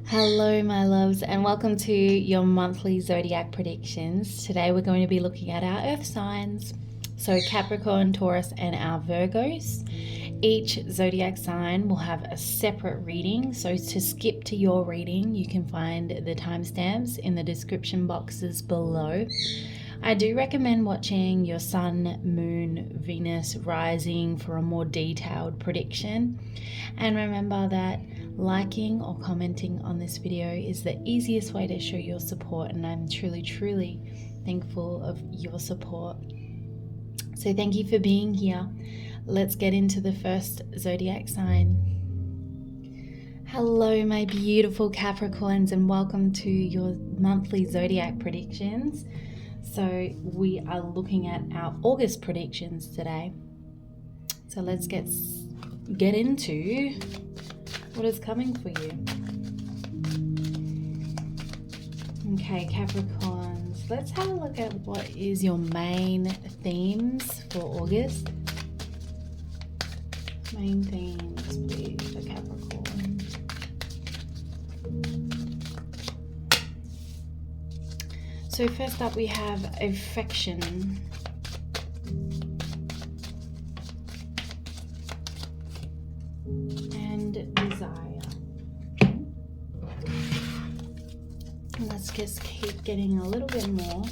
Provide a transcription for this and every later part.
Hello, my loves, and welcome to your monthly zodiac predictions. Today, we're going to be looking at our earth signs, so Capricorn, Taurus, and our Virgos. Each zodiac sign will have a separate reading, so to skip to your reading, you can find the timestamps in the description boxes below. I do recommend watching your Sun, Moon, Venus, Rising for a more detailed prediction. And remember that liking or commenting on this video is the easiest way to show your support, and I'm truly thankful of your support. So thank you for being here. Let's get into the first zodiac sign. Hello, my beautiful Capricorns, and welcome to your monthly zodiac predictions. So we are looking at our August predictions today. So let's get into what is coming for you. Okay, Capricorns, let's have a look at what is your main themes for August. Main themes, please, for Capricorn. So first up we have affection. And desire. Let's just keep getting a little bit more.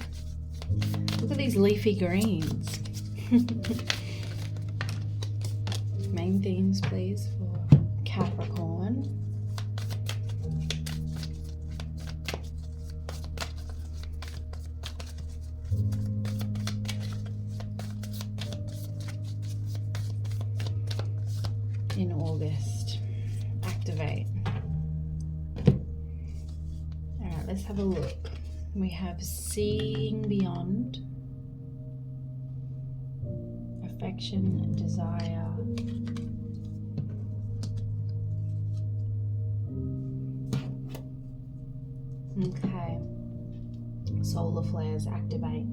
Look at these leafy greens. Main themes, please, for Capricorn. In August. Activate. Alright, let's have a look. We have seeing beyond, affection, desire, okay, solar flares, activate.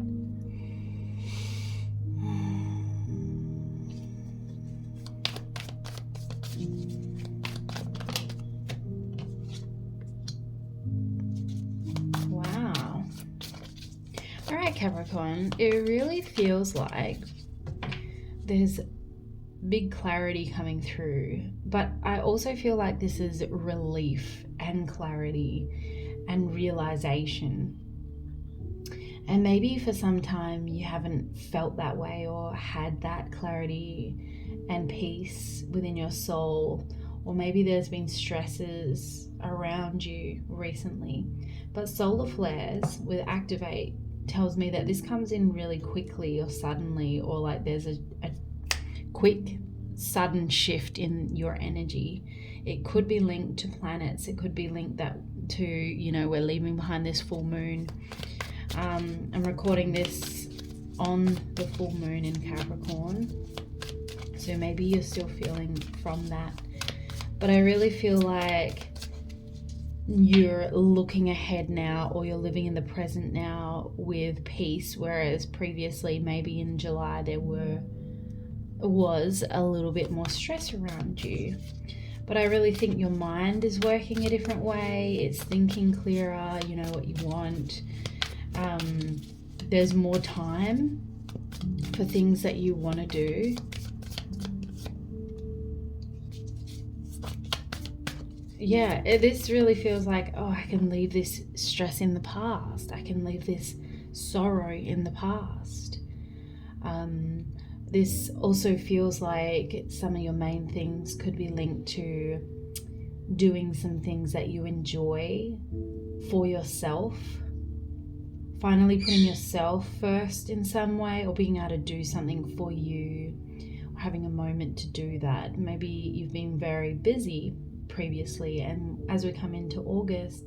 Wow. All right, Capricorn, it really feels like there's big clarity coming through, but I also feel like this is relief and clarity and realization. And maybe for some time you haven't felt that way or had that clarity and peace within your soul, or maybe there's been stresses around you recently. But solar flares with activate tells me that this comes in really quickly or suddenly, or like there's a quick sudden shift in your energy. It could be linked to planets. It could be linked to, we're leaving behind this full moon. I'm recording this on the full moon in Capricorn, so maybe you're still feeling from that, but I really feel like you're looking ahead now, or you're living in the present now with peace, whereas previously maybe in July there was a little bit more stress around you. But I really think your mind is working a different way. It's thinking clearer, you know what you want. There's more time for things that you want to do. Yeah, this really feels like, I can leave this stress in the past. I can leave this sorrow in the past. This also feels like some of your main things could be linked to doing some things that you enjoy for yourself. Finally putting yourself first in some way, or being able to do something for you, or having a moment to do that. Maybe you've been very busy previously, and as we come into August,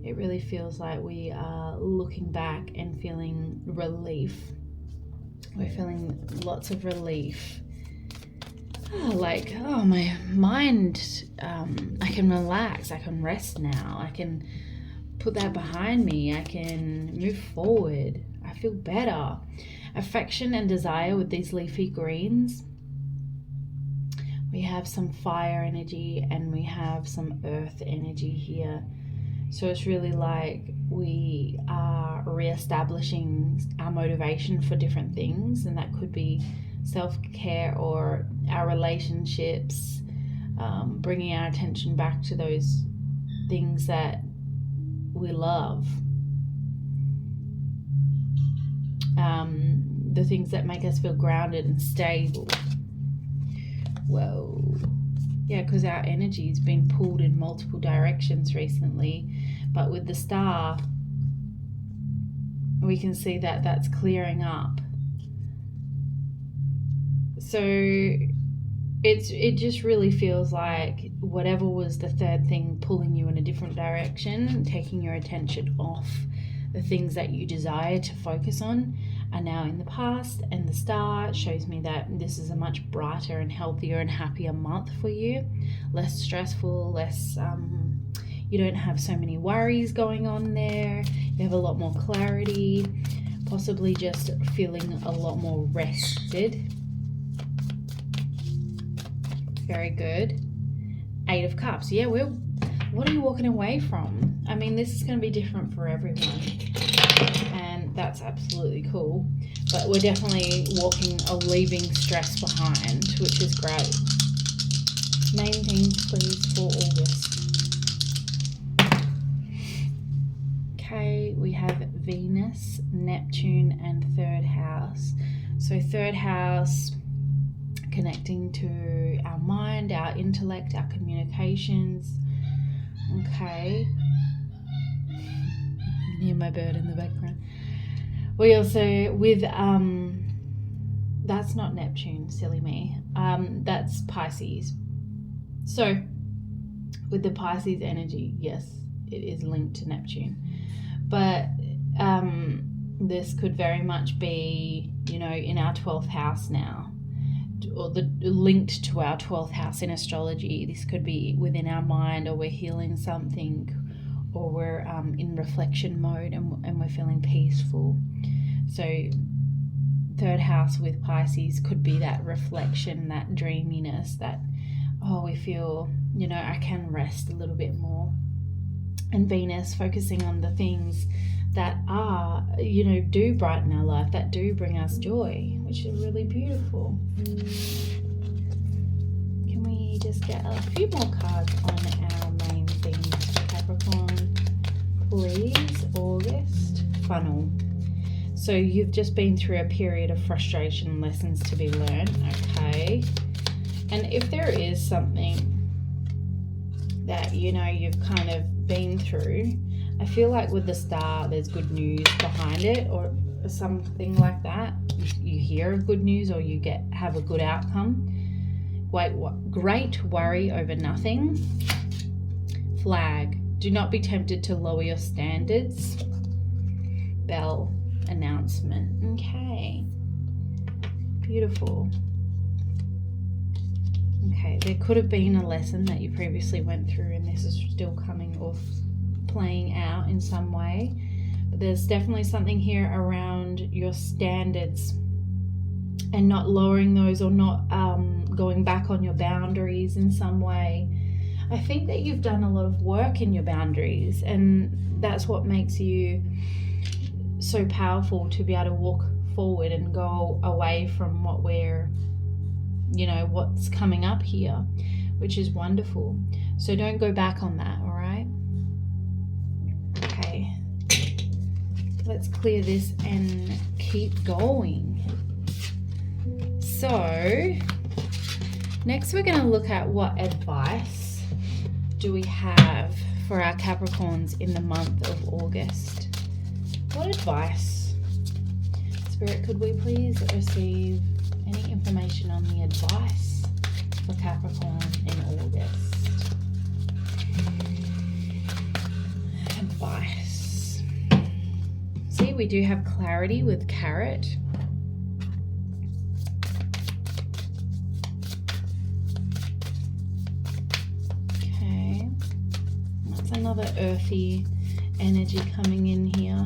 it really feels like we are looking back and feeling relief. We're feeling lots of relief. My mind, I can relax, I can rest now, I can put that behind me, I can move forward, I feel better. Affection and desire with these leafy greens. We We have some fire energy and we have some earth energy here. So it's really like we are re-establishing our motivation for different things, and that could be self-care or our relationships, bringing our attention back to those things that we love, the things that make us feel grounded and stable. Whoa. Yeah, because our energy's been pulled in multiple directions recently, but with the star, we can see that that's clearing up. So it just really feels like whatever was the third thing pulling you in a different direction, taking your attention off the things that you desire to focus on, are now in the past, and the star shows me that this is a much brighter and healthier and happier month for you. Less stressful, less you don't have so many worries going on there. You have a lot more clarity, possibly just feeling a lot more rested. Very good. 8 of Cups. Yeah, what are you walking away from? I mean, this is going to be different for everyone, and that's absolutely cool. But we're definitely walking or leaving stress behind, which is great. Main things, please, for August. Okay, we have Venus, Neptune, and third house. So third house, connecting to our mind, our intellect, our communications. Okay. Hear my bird in the background. We also, with, that's not Neptune, silly me. That's Pisces. So, with the Pisces energy, yes, it is linked to Neptune. But this could very much be, in our 12th house now, or linked to our 12th house in astrology. This could be within our mind, or we're healing something, or we're in reflection mode and we're feeling peaceful. So third house with Pisces could be that reflection, that dreaminess, that, we feel, I can rest a little bit more. And Venus focusing on the things that are, do brighten our life, that do bring us joy, which is really beautiful. Can we just get a few more cards on our main themes for Capricorn, please? August. Funnel. So you've just been through a period of frustration, lessons to be learned. Okay. And if there is something that, you've kind of been through, I feel like with the star, there's good news behind it, or something like that. You hear of good news, or you have a good outcome. Great worry over nothing. Flag. Do not be tempted to lower your standards. Bell. Announcement. Okay. Beautiful. Okay, there could have been a lesson that you previously went through, and this is still coming off, playing out in some way. But there's definitely something here around your standards and not lowering those, or not going back on your boundaries in some way. I think that you've done a lot of work in your boundaries, and that's what makes you so powerful, to be able to walk forward and go away from what we're, what's coming up here, which is wonderful. So don't go back on that, all right? Okay. Let's clear this and keep going. So, next we're going to look at what advice do we have for our Capricorns in the month of August. What advice? Spirit, could we please receive any information on the advice for Capricorn in August? Advice. See, we do have clarity with Carrot. Okay. That's another earthy energy coming in here.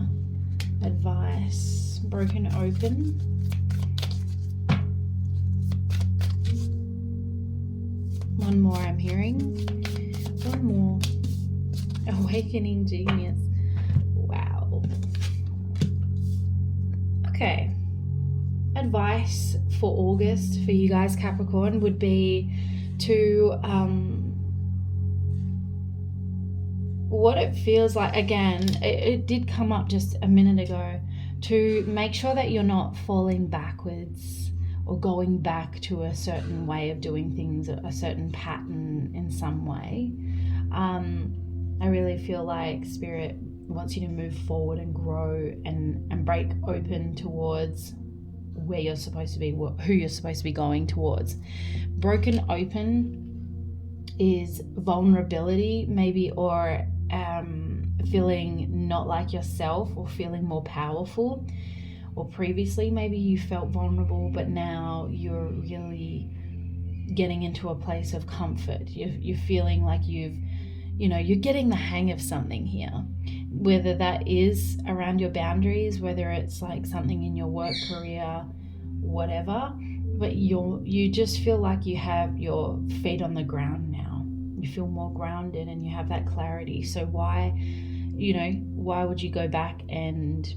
Advice. Broken open. One more I'm hearing. One more. Awakening genius. Wow. Okay. Advice for August for you guys, Capricorn, would be to what it feels like, again, it did come up just a minute ago, to make sure that you're not falling backwards or going back to a certain way of doing things, a certain pattern in some way. I really feel like Spirit wants you to move forward and grow and break open towards where you're supposed to be, who you're supposed to be going towards. Broken open is vulnerability, maybe, or feeling not like yourself, or feeling more powerful. Or previously maybe you felt vulnerable, but now you're really getting into a place of comfort. You're feeling like you're getting the hang of something here, whether that is around your boundaries, whether it's like something in your work career, whatever, but you just feel like you have your feet on the ground now. You feel more grounded and you have that clarity. So why would you go back and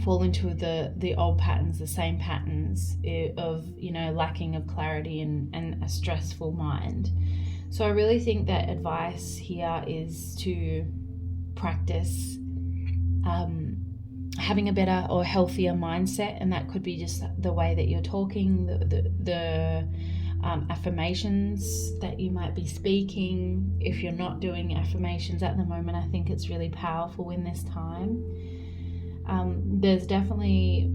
fall into the old patterns, the same patterns of lacking of clarity and a stressful mind? So I really think that advice here is to practice having a better or healthier mindset, and that could be just the way that you're talking, the affirmations that you might be speaking. If you're not doing affirmations at the moment, I think it's really powerful in this time. There's definitely,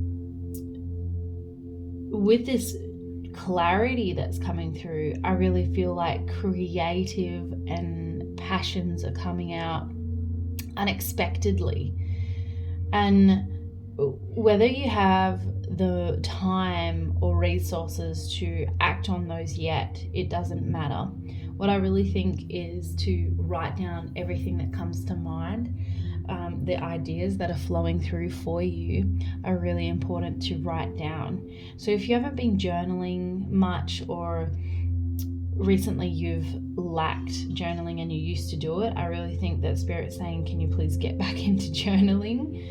with this clarity that's coming through, I really feel like creative and passions are coming out unexpectedly. And whether you have the time or resources to act on those yet, it doesn't matter. What I really think is to write down everything that comes to mind. The ideas that are flowing through for you are really important to write down. So if you haven't been journaling much, or recently you've lacked journaling and you used to do it, I really think that Spirit's saying, can you please get back into journaling?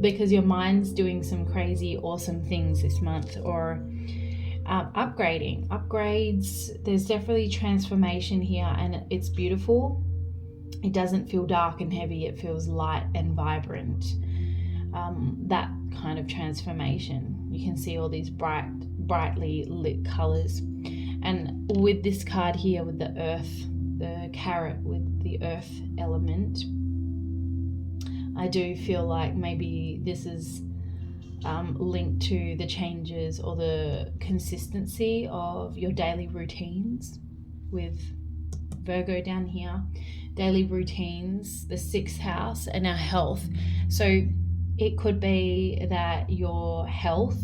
Because your mind's doing some crazy awesome things this month. Or upgrades, there's definitely transformation here, and it's beautiful. It doesn't feel dark and heavy, it feels light and vibrant. That kind of transformation. You can see all these brightly lit colors. And with this card here, with the earth, the carrot with the earth element, I do feel like maybe this is linked to the changes or the consistency of your daily routines, with Virgo down here. Daily routines, the 6th house, and our health. So it could be that your health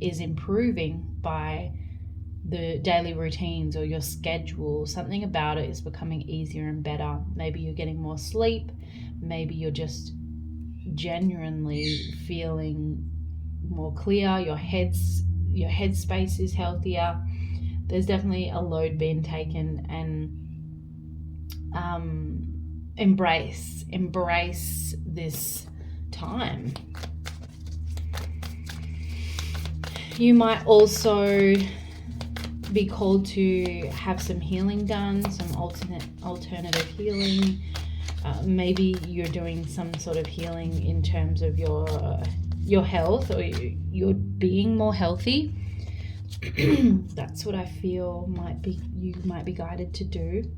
is improving by the daily routines, or your schedule. Something about it is becoming easier and better. Maybe you're getting more sleep. Maybe you're just genuinely feeling more clear. Your headspace is healthier. There's definitely a load being taken, and embrace this time. You might also be called to have some healing done, some alternative healing. Maybe you're doing some sort of healing in terms of your health, or you're being more healthy. That's what I feel you might be guided to do.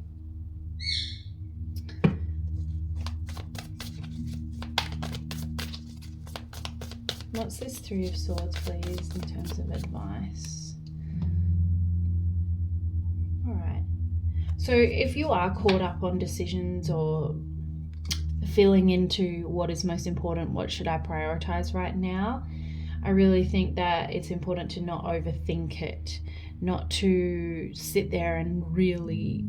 What's this 3 of Swords, please, in terms of advice? All right. So if you are caught up on decisions, or feeling into what is most important, what should I prioritize right now, I really think that it's important to not overthink it, not to sit there and really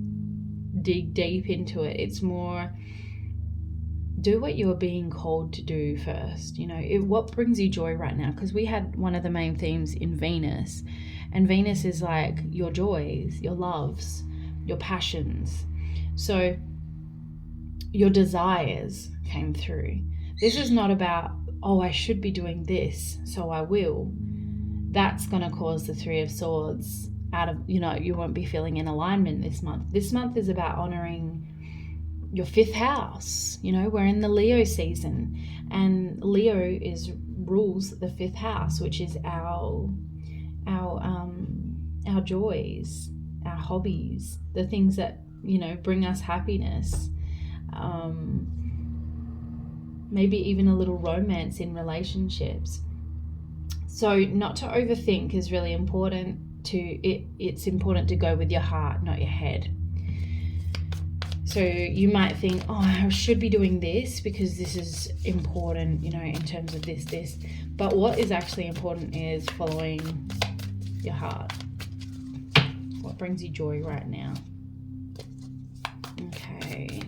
dig deep into it. It's more, do what you're being called to do first. What brings you joy right now? Because we had one of the main themes in Venus, And Venus is like your joys, your loves, your passions. So your desires came through. This is not about, oh, I should be doing this, so I will. That's going to cause the Three of Swords out of, you won't be feeling in alignment this month. This month is about honoring your 5th house. We're in the Leo season, and Leo rules the 5th house, which is our joys, our hobbies, the things that bring us happiness, maybe even a little romance in relationships. So not to overthink is really important. It's important to go with your heart, not your head. So you might think, oh, I should be doing this because this is important, in terms of this. But what is actually important is following your heart. What brings you joy right now? Okay.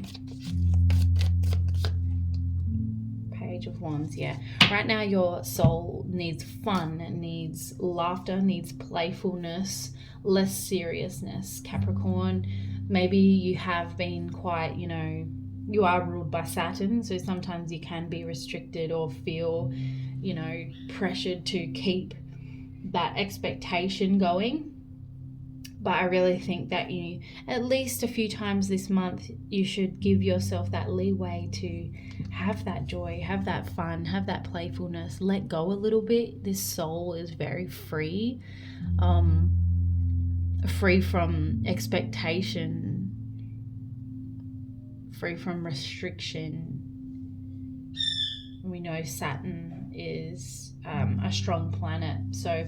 Page of Wands, yeah. Right now your soul needs fun, it needs laughter, needs playfulness, less seriousness, Capricorn. Maybe you have been quite, you are ruled by Saturn, so sometimes you can be restricted or feel, pressured to keep that expectation going. But I really think that you, at least a few times this month, you should give yourself that leeway to have that joy, have that fun, have that playfulness, let go a little bit. This soul is very free, free from expectation, free from restriction. We know Saturn is a strong planet, so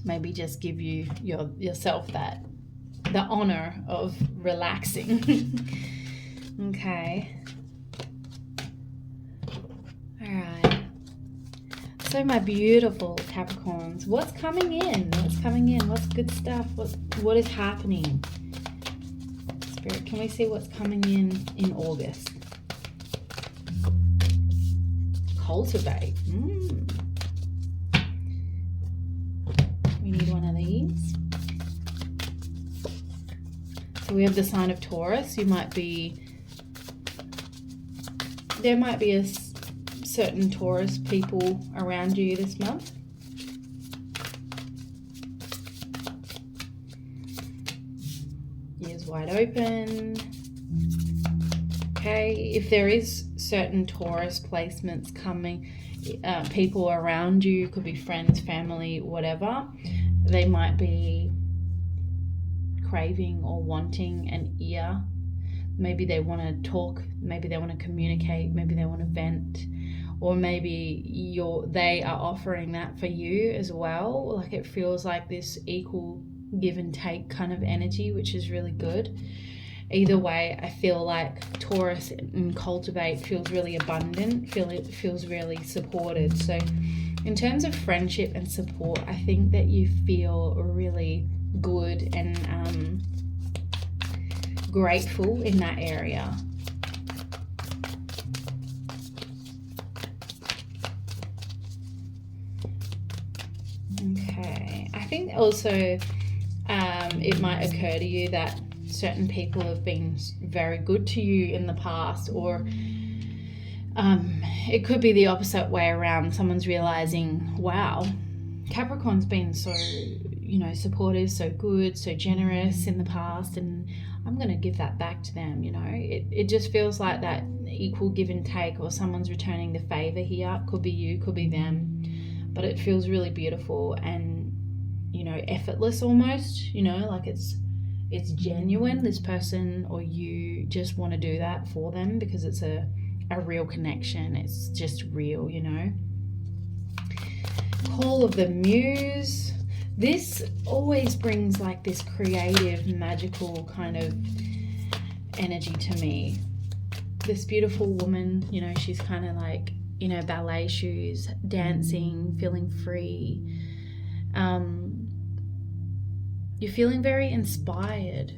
maybe just give yourself the honor of relaxing. Okay. All right. So my beautiful Capricorns, what's coming in? What's good stuff? What is happening? Spirit, can we see what's coming in August? Cultivate. We need one of these. So we have the sign of Taurus. There might be a certain Taurus people around you this month. Ears wide open. Okay, if there is certain Taurus placements coming, people around you, could be friends, family, whatever, they might be craving or wanting an ear. Maybe they want to talk, maybe they want to communicate, maybe they want to vent, or maybe they are offering that for you as well. Like, it feels like this equal give and take kind of energy, which is really good. Either way, I feel like Taurus and Cultivate feels really abundant, feels really supported. So in terms of friendship and support, I think that you feel really good and grateful in that area. Okay, I think also it might occur to you that certain people have been very good to you in the past, or it could be the opposite way around. Someone's realizing, wow, Capricorn's been so, supportive, so good, so generous in the past, and I'm going to give that back to them. It just feels like that equal give and take, or someone's returning the favor here. Could be you, could be them, but it feels really beautiful and effortless almost, like it's genuine. This person or you just want to do that for them because it's a real connection. It's just real, Call of the Muse. This always brings like this creative, magical kind of energy to me. This beautiful woman, she's kind of like in her ballet shoes, dancing, feeling free. You're feeling very inspired.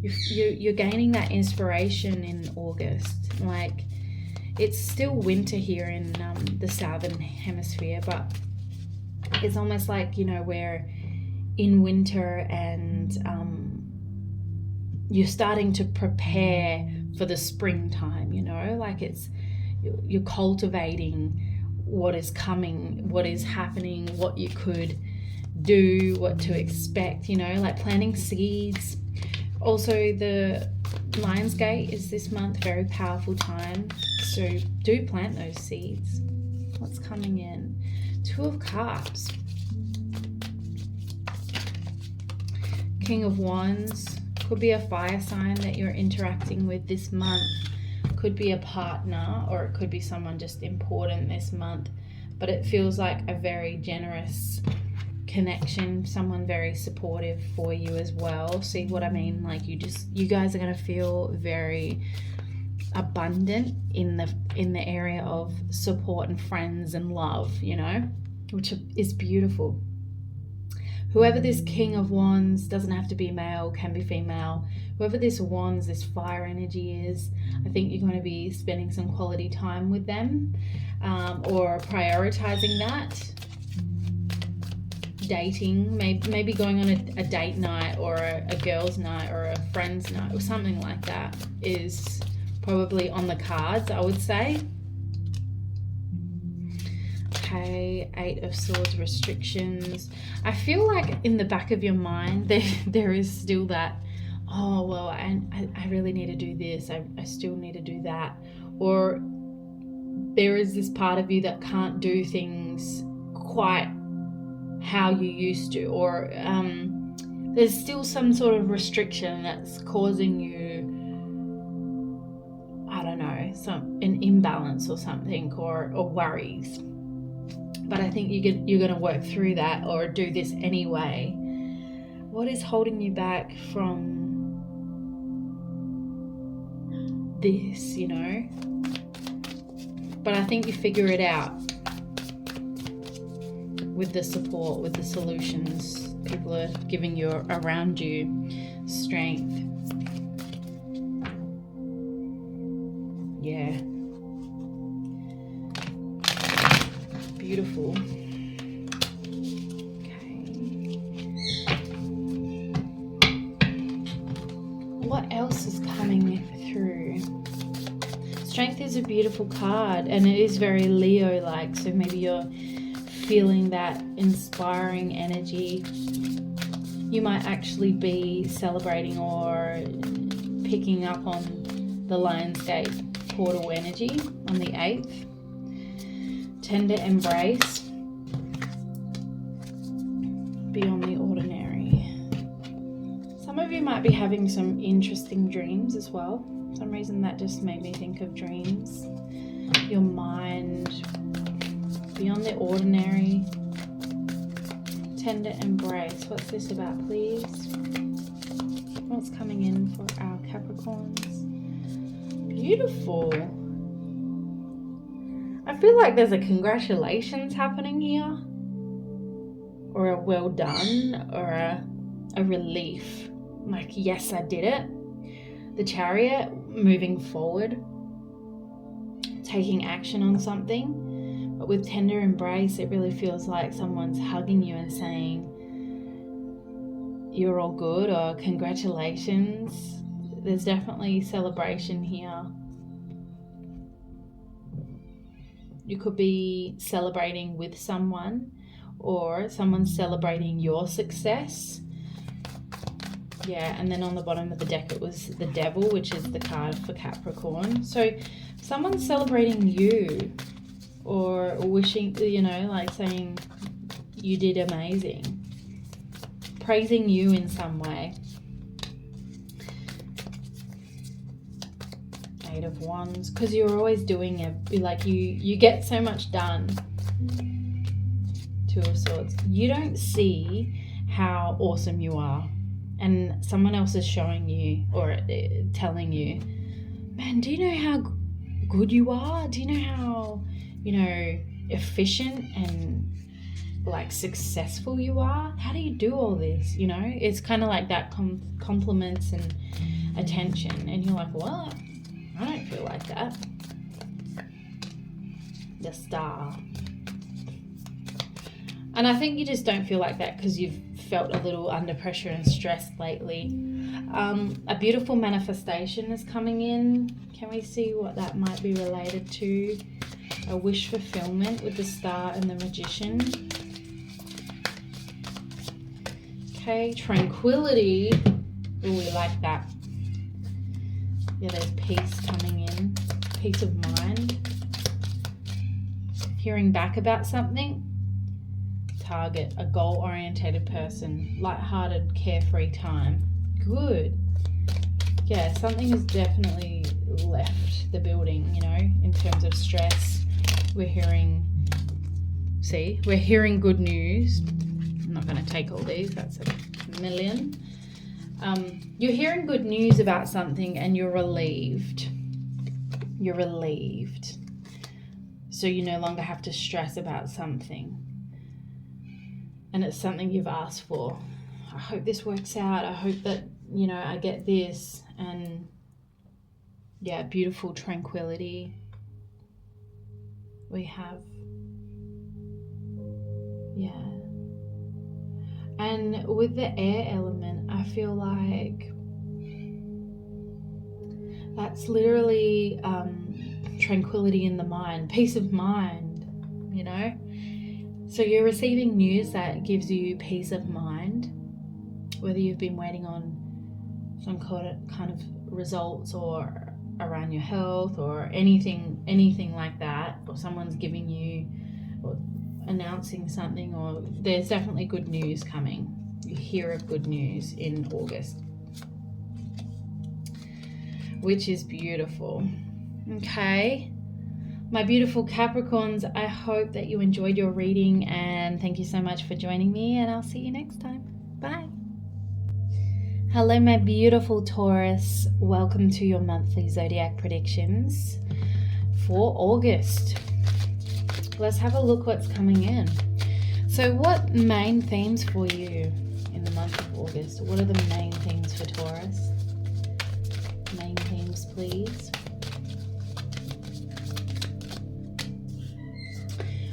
You're gaining that inspiration in August. Like, it's still winter here in the southern hemisphere, but it's almost like, you know, we're in winter and you're starting to prepare for the springtime, you know, like you're cultivating what is coming, what is happening, what you could do, what to expect, you know, like planting seeds. Also, the Lion's Gate is this month, very powerful time, so do plant those seeds. What's coming in? 2 of Cups, King of Wands. Could be a fire sign that you're interacting with this month. Could be a partner, or it could be someone just important this month. But it feels like a very generous connection, someone very supportive for you as well. See what I mean? Like you guys are going to feel very abundant in the area of support and friends and love, you know, which is beautiful. Whoever this King of Wands, doesn't have to be male, can be female. Whoever this Wands, this fire energy is, I think you're going to be spending some quality time with them, or prioritizing that. Dating, maybe going on a date night, or a girls' night, or a friend's night, or something like that is probably on the cards, I would say. Okay, 8 of Swords, restrictions. I feel like in the back of your mind there is still that, oh well, I really need to do this, I still need to do that, or there is this part of you that can't do things quite how you used to, or there's still some sort of restriction that's causing you, I don't know, an imbalance or something, or worries. But I think you're going to work through that, or do this anyway. What is holding you back from this, you know? But I think you figure it out with the support, with the solutions people are giving you around you. Strength. Yeah. Beautiful. Okay. What else is coming through? Strength is a beautiful card, and it is very Leo-like, so maybe you're feeling that inspiring energy. You might actually be celebrating or picking up on the Lionsgate portal energy on the 8th. Tender embrace, beyond the ordinary. Some of you might be having some interesting dreams as well. For some reason that just made me think of dreams. Your mind, beyond the ordinary. Tender embrace. What's this about, please? What's coming in for our Capricorns? Beautiful. I feel like there's a congratulations happening here, or a well done, or a relief, like yes I did it. The Chariot, moving forward, taking action on something. But with tender embrace, it really feels like someone's hugging you and saying you're all good, or congratulations. There's definitely celebration here. You could be celebrating with someone, or someone's celebrating your success. Yeah, and then on the bottom of the deck it was the Devil, which is the card for Capricorn. So someone's celebrating you, or wishing, you know, like saying you did amazing, praising you in some way. 8 of Wands, because you're always doing it, like you get so much done. 2 of Swords. You don't see how awesome you are, and someone else is showing you, or telling you, man, do you know how good you are? Do you know how, you know, efficient and like successful you are? How do you do all this? You know, it's kind of like that compliments and attention, and you're like, what? I don't feel like that. The Star. And I think you just don't feel like that because you've felt a little under pressure and stressed lately. A beautiful manifestation is coming in. Can we see what that might be related to? A wish fulfillment with the Star and the Magician. Okay, tranquility. Oh, we like that. Yeah, there's peace coming in. Peace of mind. Hearing back about something. Target, a goal-orientated person. Light-hearted, carefree time. Good. Yeah, something has definitely left the building, you know, in terms of stress. We're hearing good news. I'm not going to take all these, that's a million. You're hearing good news about something and you're relieved. You're relieved. So you no longer have to stress about something. And it's something you've asked for. I hope this works out. I hope that, you know, I get this. And yeah, beautiful tranquility. We have, yeah. And with the air element, I feel like that's literally tranquility in the mind, peace of mind, you know. So you're receiving news that gives you peace of mind, whether you've been waiting on some kind of results or around your health or anything like that, or someone's giving you or announcing something, or there's definitely good news coming. You hear of good news in August, which is beautiful. Okay. My beautiful Capricorns, I hope that you enjoyed your reading, and thank you so much for joining me, and I'll see you next time. Bye. Hello, my beautiful Taurus. Welcome to your monthly zodiac predictions for August. Let's have a look what's coming in. So what main themes for you in the month of August? What are the main themes for Taurus? Main themes, please.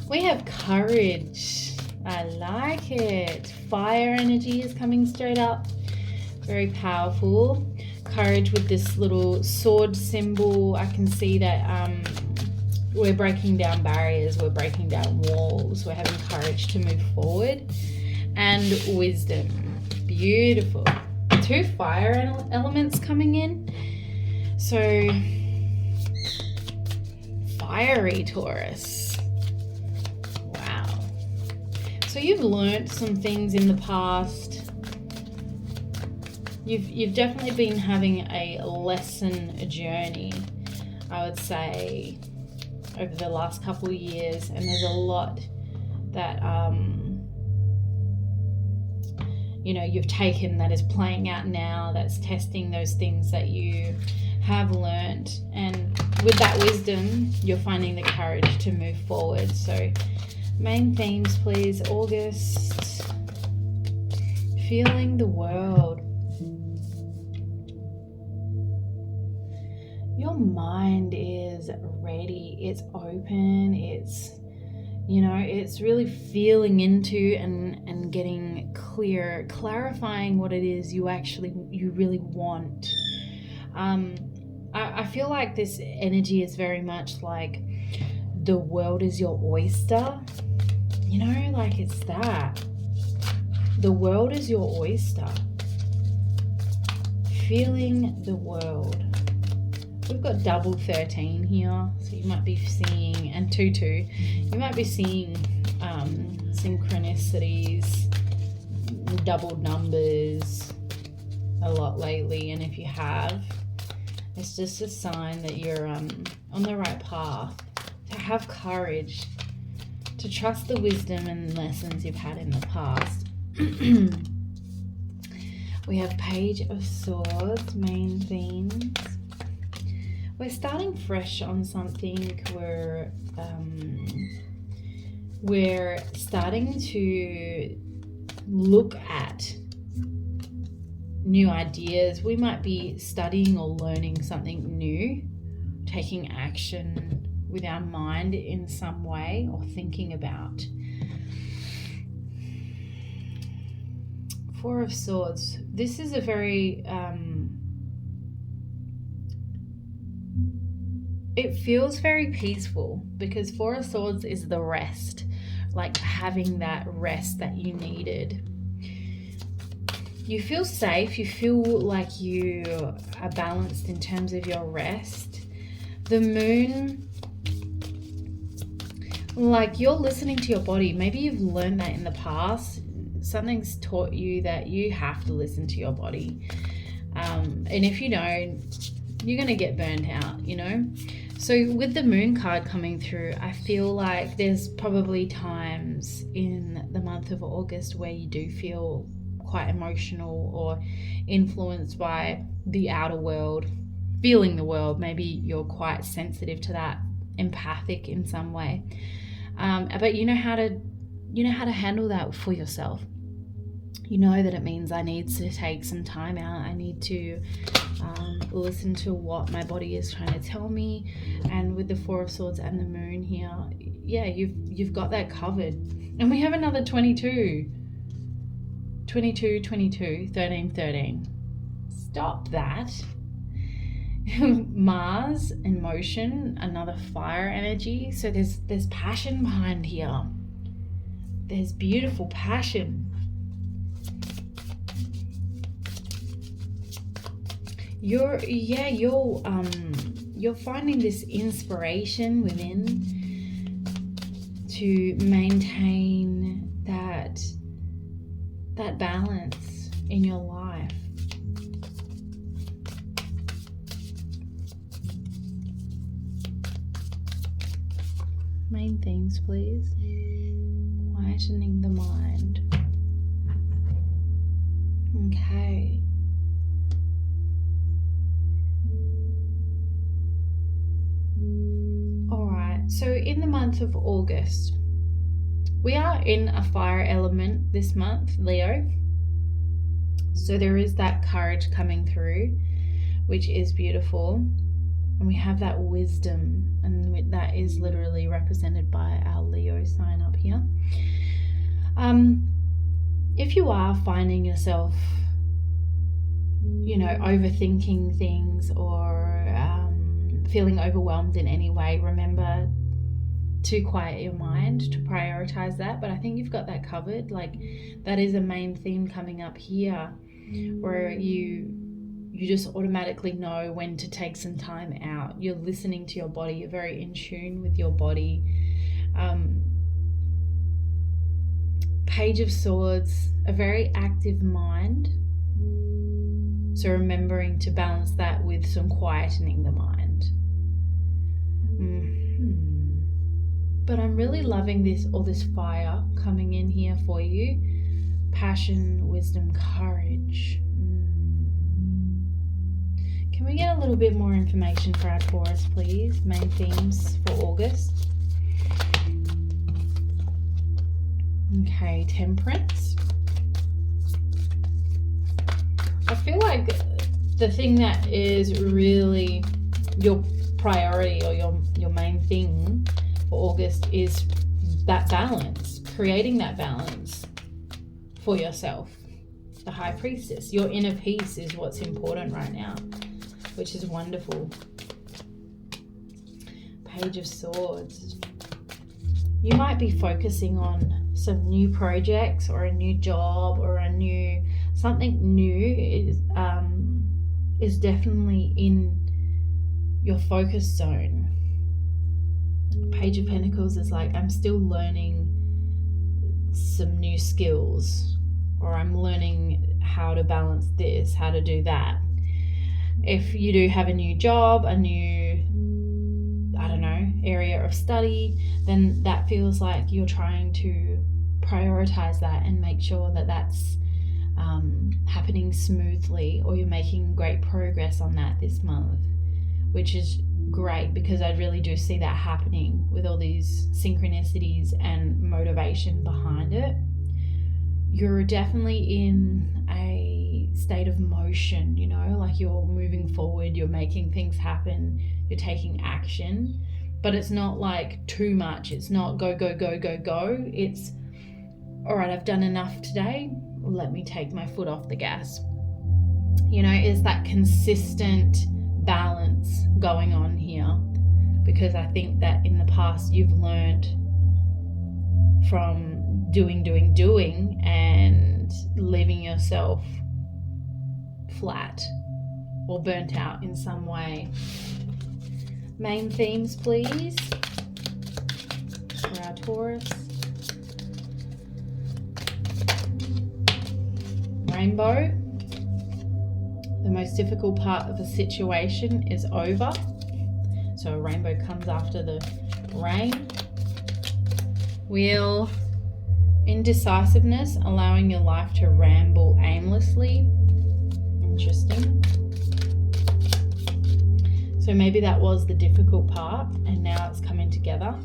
We have courage. I like it. Fire energy is coming straight up. Very powerful. Courage with this little sword symbol. I can see that we're breaking down barriers. We're breaking down walls. We're having courage to move forward. And wisdom. Beautiful. 2 fire elements coming in. So, fiery Taurus. So you've learned some things in the past. You've definitely been having a lesson journey, I would say, over the last couple of years, and there's a lot that you know, you've taken that is playing out now, that's testing those things that you have learned, and with that wisdom you're finding the courage to move forward. So main themes, please. August. Feeling the world. Your mind is ready. It's open. It's, you know, it's really feeling into and getting clear, clarifying what it is you really want. I feel like this energy is very much like the world is your oyster. You know, like it's that. The world is your oyster. Feeling the world. We've got double 13 here, so you might be seeing, and 2-2, you might be seeing synchronicities, doubled numbers a lot lately, and if you have, it's just a sign that you're on the right path. To have courage, to trust the wisdom and lessons you've had in the past. We have Page of Swords, main themes. We're starting fresh on something. We're starting to look at new ideas. We might be studying or learning something new, taking action with our mind in some way, or thinking about Four of Swords. This is a very it feels very peaceful, because Four of Swords is the rest, like having that rest that you needed. You feel safe, you feel like you are balanced in terms of your rest. The Moon, like you're listening to your body. Maybe you've learned that in the past. Something's taught you that you have to listen to your body. And if you don't, you're going to get burnt out, you know? So with the Moon card coming through, I feel like there's probably times in the month of August where you do feel quite emotional or influenced by the outer world, feeling the world. Maybe you're quite sensitive to that, empathic in some way. But you know how to handle that for yourself. You know that it means I need to take some time out. I need to listen to what my body is trying to tell me. And with the Four of Swords and the Moon here, yeah, you've got that covered. And we have another 22, 13, 13. Stop that. Mars in motion, another fire energy. So there's passion behind here. There's beautiful passion. You're finding this inspiration within to maintain that balance in your life. Main themes, please. Quietening the mind. Okay. So in the month of August, we are in a fire element this month, Leo. So there is that courage coming through, which is beautiful. And we have that wisdom, and that is literally represented by our Leo sign up here. If you are finding yourself, overthinking things or feeling overwhelmed in any way, remember to quiet your mind, to prioritize that. But I think you've got that covered. Like, that is a main theme coming up here, where you just automatically know when to take some time out. You're listening to your body. You're very in tune with your body. Page of Swords, a very active mind. So remembering to balance that with some quietening the mind. But I'm really loving all this fire coming in here for you. Passion, wisdom, courage. Can we get a little bit more information for our Taurus, please? Main themes for August. Okay, Temperance. I feel like the thing that is really your priority or your main thing for August is that balance, creating that balance for yourself. The High Priestess, your inner peace is what's important right now, which is wonderful. Page of Swords. You might be focusing on some new projects or a new job or something new is definitely in your focus zone. Page of Pentacles is like, I'm still learning some new skills, or I'm learning how to balance this, how to do that. If you do have a new job, a new, area of study, then that feels like you're trying to prioritize that and make sure that that's happening smoothly, or you're making great progress on that this month, which is great, because I really do see that happening with all these synchronicities and motivation behind it. You're definitely in a state of motion, like you're moving forward, you're making things happen, you're taking action, but it's not like too much. It's not go, go, go, go, go. It's, all right, I've done enough today. let me take my foot off the gas. You know, it's that consistent balance going on here, because I think that in the past you've learned from doing and leaving yourself flat or burnt out in some way. Main themes, please, for our Taurus. Rainbow. The most difficult part of a situation is over. So a rainbow comes after the rain. Wheel. Indecisiveness, allowing your life to ramble aimlessly. Interesting. So maybe that was the difficult part and now it's coming together.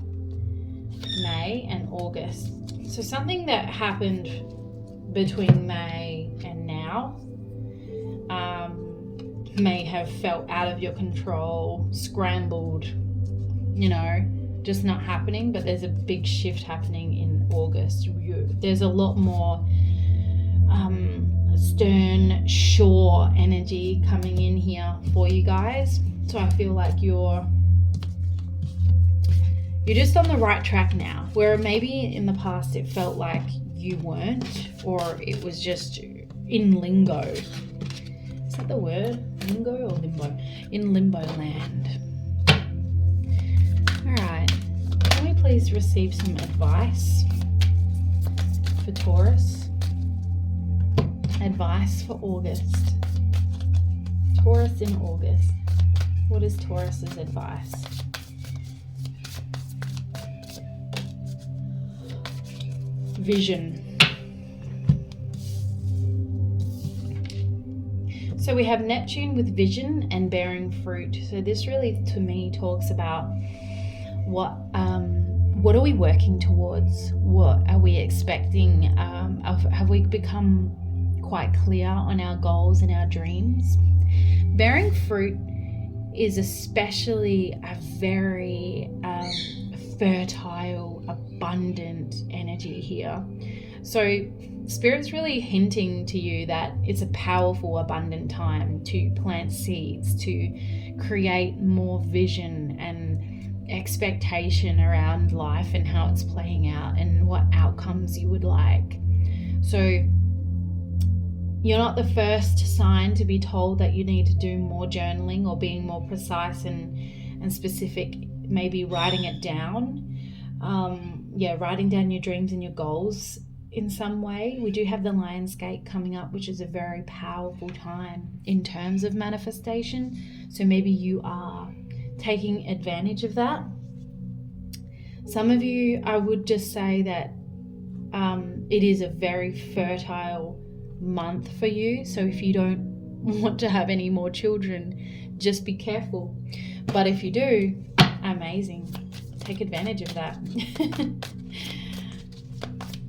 May and August. So something that happened between May and now may have felt out of your control, scrambled, you know, just not happening, but there's a big shift happening in August. There's a lot more stern, sure energy coming in here for you guys. So I feel like you're just on the right track now, where maybe in the past it felt like you weren't, or it was just in lingo. Is that the word? Lingo or limbo? In limbo land. Alright, can we please receive some advice for Taurus? Advice for August. Taurus in August. What is Taurus's advice? Vision. So we have Neptune with vision and bearing fruit. So this really, to me, talks about what are we working towards? What are we expecting? Have we become quite clear on our goals and our dreams? Bearing fruit is especially a very fertile, abundant energy here. So Spirit's really hinting to you that it's a powerful, abundant time to plant seeds, to create more vision and expectation around life and how it's playing out and what outcomes you would like. So you're not the first sign to be told that you need to do more journaling or being more precise and specific, maybe writing it down. Writing down your dreams and your goals in some way. We do have the Lionsgate coming up, which is a very powerful time in terms of manifestation. So maybe you are taking advantage of that. Some of you, I would just say that it is a very fertile month for you. So if you don't want to have any more children, just be careful. But if you do, amazing. Take advantage of that.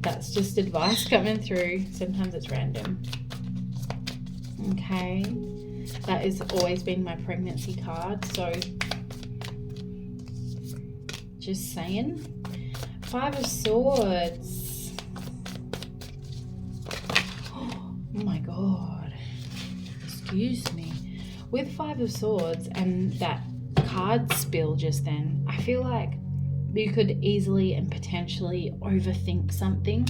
That's just advice coming through. Sometimes it's random. Okay. That has always been my pregnancy card. So just saying. 5 of Swords. Oh my God. Excuse me. With 5 of Swords and that card spill just then, I feel like you could easily and potentially overthink something.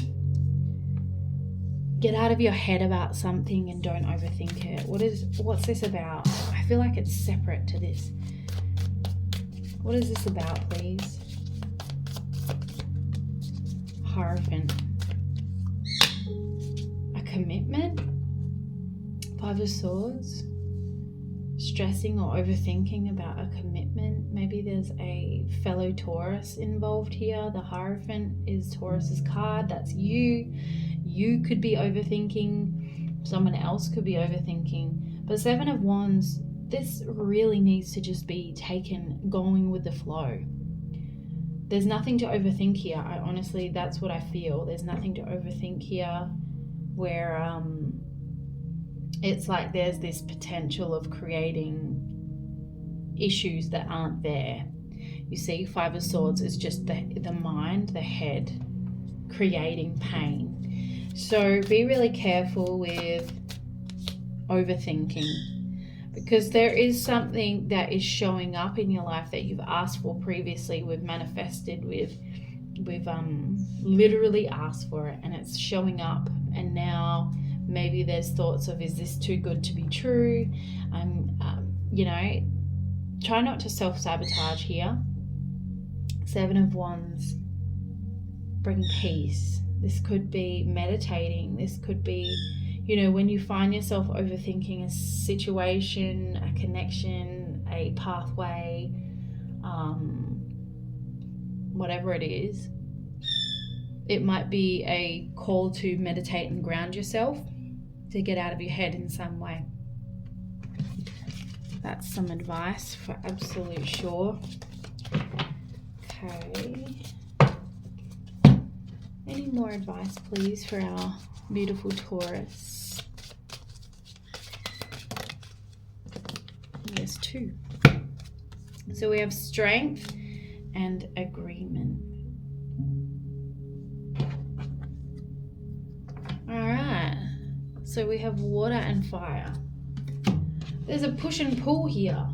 Get out of your head about something and don't overthink it. What's this about? I feel like it's separate to this. What is this about, please? Hierophant. A commitment? 5 of Swords. Stressing or overthinking about a commitment. Maybe there's a fellow Taurus involved here. The Hierophant is Taurus's card. That's you. You could be overthinking. Someone else could be overthinking. But 7 of Wands, this really needs to just be taken going with the flow. There's nothing to overthink here. Honestly, that's what I feel. There's nothing to overthink here, where it's like there's this potential of creating issues that aren't there. You see, 5 of Swords is just the mind, the head, creating pain. So be really careful with overthinking, because there is something that is showing up in your life that you've asked for previously. We've manifested, we've literally asked for it, and it's showing up. And now maybe there's thoughts of, is this too good to be true? You know, try not to self-sabotage here. 7 of Wands, bring peace. This could be meditating. This could be, you know, when you find yourself overthinking a situation, a connection, a pathway, whatever it is, it might be a call to meditate and ground yourself, to get out of your head in some way. That's some advice for absolute sure. Okay. Any more advice, please, for our beautiful Taurus? Yes, 2. So we have strength and agreement. All right. So we have water and fire. There's a push and pull here.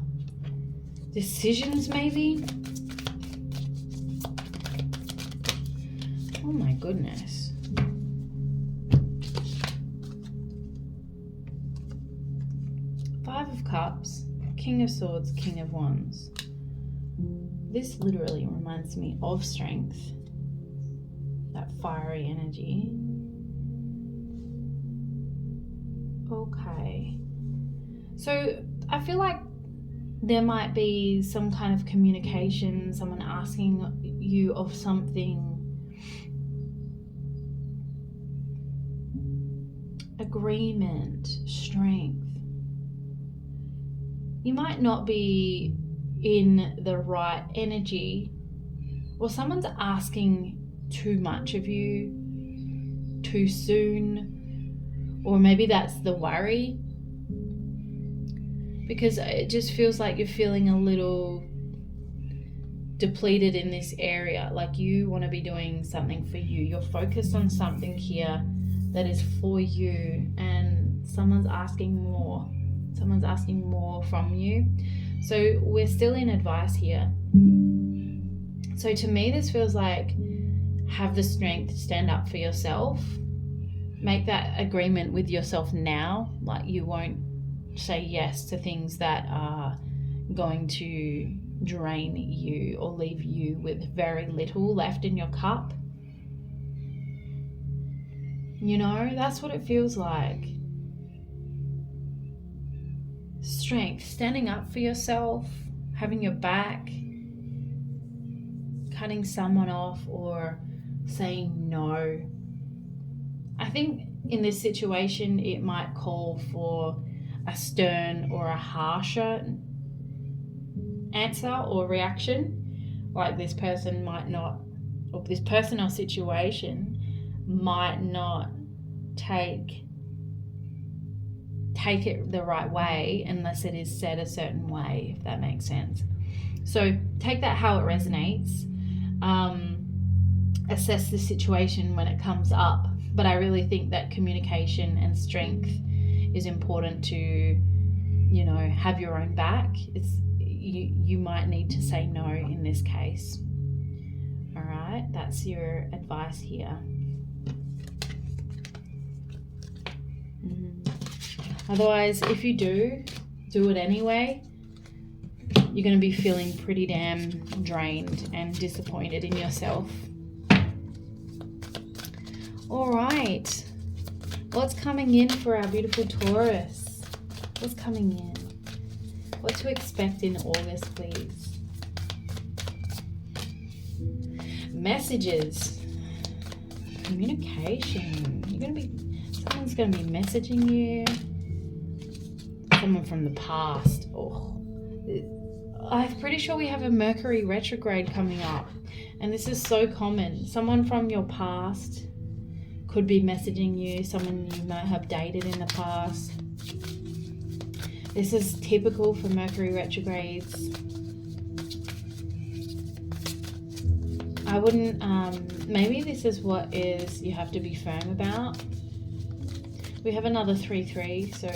Decisions, maybe? Oh my goodness. Five of Cups, King of Swords, King of Wands. This literally reminds me of strength. That fiery energy. Okay. So I feel like there might be some kind of communication, someone asking you of something. Agreement, strength. You might not be in the right energy, or someone's asking too much of you too soon, or maybe that's the worry, because it just feels like you're feeling a little depleted in this area. Like you want to be doing something for you. You're focused on something here that is for you, and someone's asking more. Someone's asking more from you. So we're still in advice here. So to me, this feels like, have the strength to stand up for yourself. Make that agreement with yourself now. Like you won't say yes to things that are going to drain you or leave you with very little left in your cup. You know, that's what it feels like. Strength, standing up for yourself, having your back, cutting someone off, or saying no. I think in this situation, it might call for a stern or a harsher answer or reaction. Like this person might not, or this person or situation might not take it the right way unless it is said a certain way, if that makes sense. So take that how it resonates. Assess the situation when it comes up. But I really think that communication and strength is important to, you know, have your own back. You might need to say no in this case. All right, that's your advice here. Otherwise, if you do it anyway, you're going to be feeling pretty damn drained and disappointed in yourself. All right. What's coming in for our beautiful Taurus? What's coming in? What to expect in August, please? Messages. Communication. Someone's going to be messaging you. Someone from the past. Oh, I'm pretty sure we have a Mercury retrograde coming up, and this is so common. Someone from your past could be messaging you, someone you might have dated in the past. This is typical for Mercury retrogrades. I wouldn't, maybe this is what you have to be firm about. We have another 3-3, so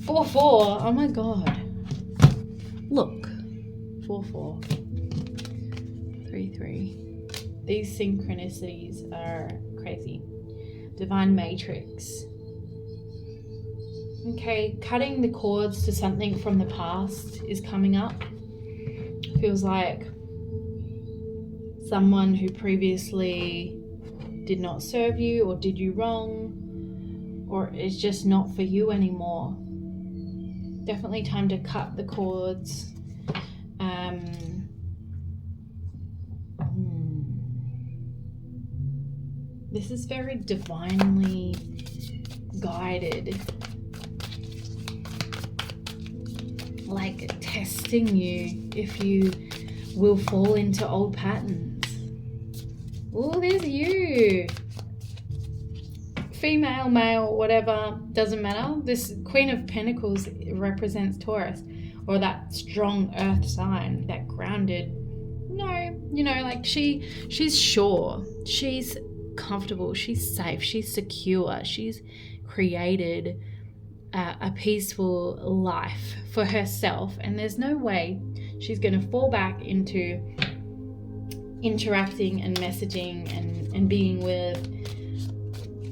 4-4. Oh my god. Look. 4-4. 3-3. These synchronicities are crazy. Divine Matrix. Okay, cutting the cords to something from the past is coming up. Feels like someone who previously did not serve you or did you wrong, or is just not for you anymore. Definitely time to cut the cords. This is very divinely guided, like testing you if you will fall into old patterns. Oh, there's you. Female, male, whatever, doesn't matter. This Queen of Pentacles represents Taurus, or that strong earth sign, that grounded, like she's sure, she's comfortable, she's safe, she's secure, she's created a peaceful life for herself, and there's no way she's going to fall back into interacting and messaging and being with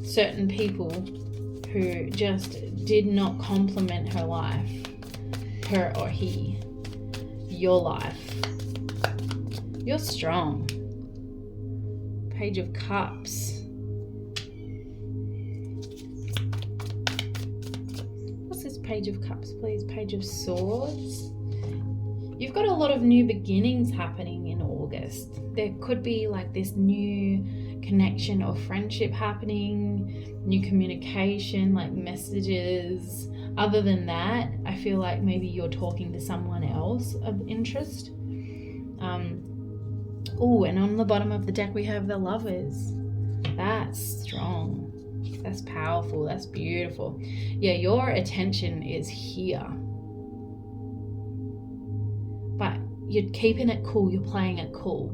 certain people who just did not complement her life, her or he, your life. You're strong. Page of Cups. What's this Page of Cups, please? Page of Swords. You've got a lot of new beginnings happening in August. There could be like this new connection or friendship happening, new communication, like messages. Other than that, I feel like maybe you're talking to someone else of interest. And on the bottom of the deck we have the Lovers. That's strong. That's powerful. That's beautiful. Yeah, your attention is here. But you're keeping it cool. You're playing it cool.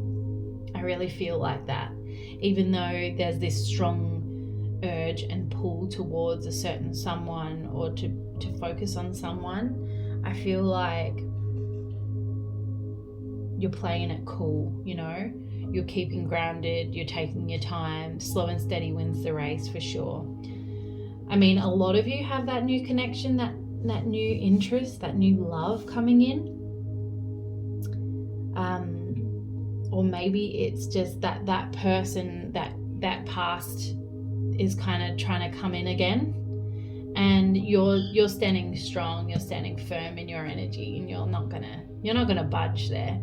I really feel like that. Even though there's this strong urge and pull towards a certain someone or to focus on someone, I feel like you're playing it cool, You're keeping grounded, you're taking your time. Slow and steady wins the race for sure. I mean, a lot of you have that new connection, that new interest, that new love coming in. Or maybe it's just that person, that past is kind of trying to come in again, and you're standing strong, you're standing firm in your energy, and you're not gonna budge there.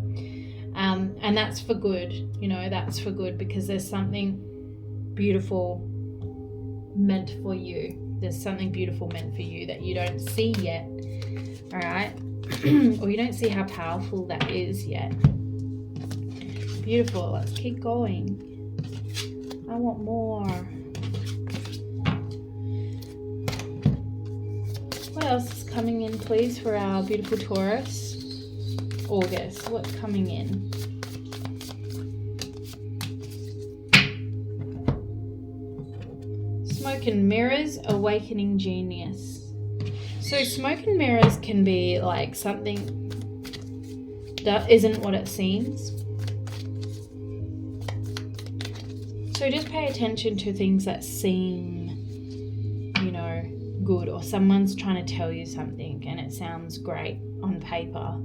And that's for good, that's for good, because there's something beautiful meant for you. There's something beautiful meant for you that you don't see yet, all right? Or you don't see how powerful that is yet. Beautiful. Let's keep going. I want more. What else is coming in, please, for our beautiful Taurus? August. What's coming in? Smoke and Mirrors, Awakening Genius. So smoke and mirrors can be like something that isn't what it seems. So just pay attention to things that seem, good, or someone's trying to tell you something and it sounds great on paper.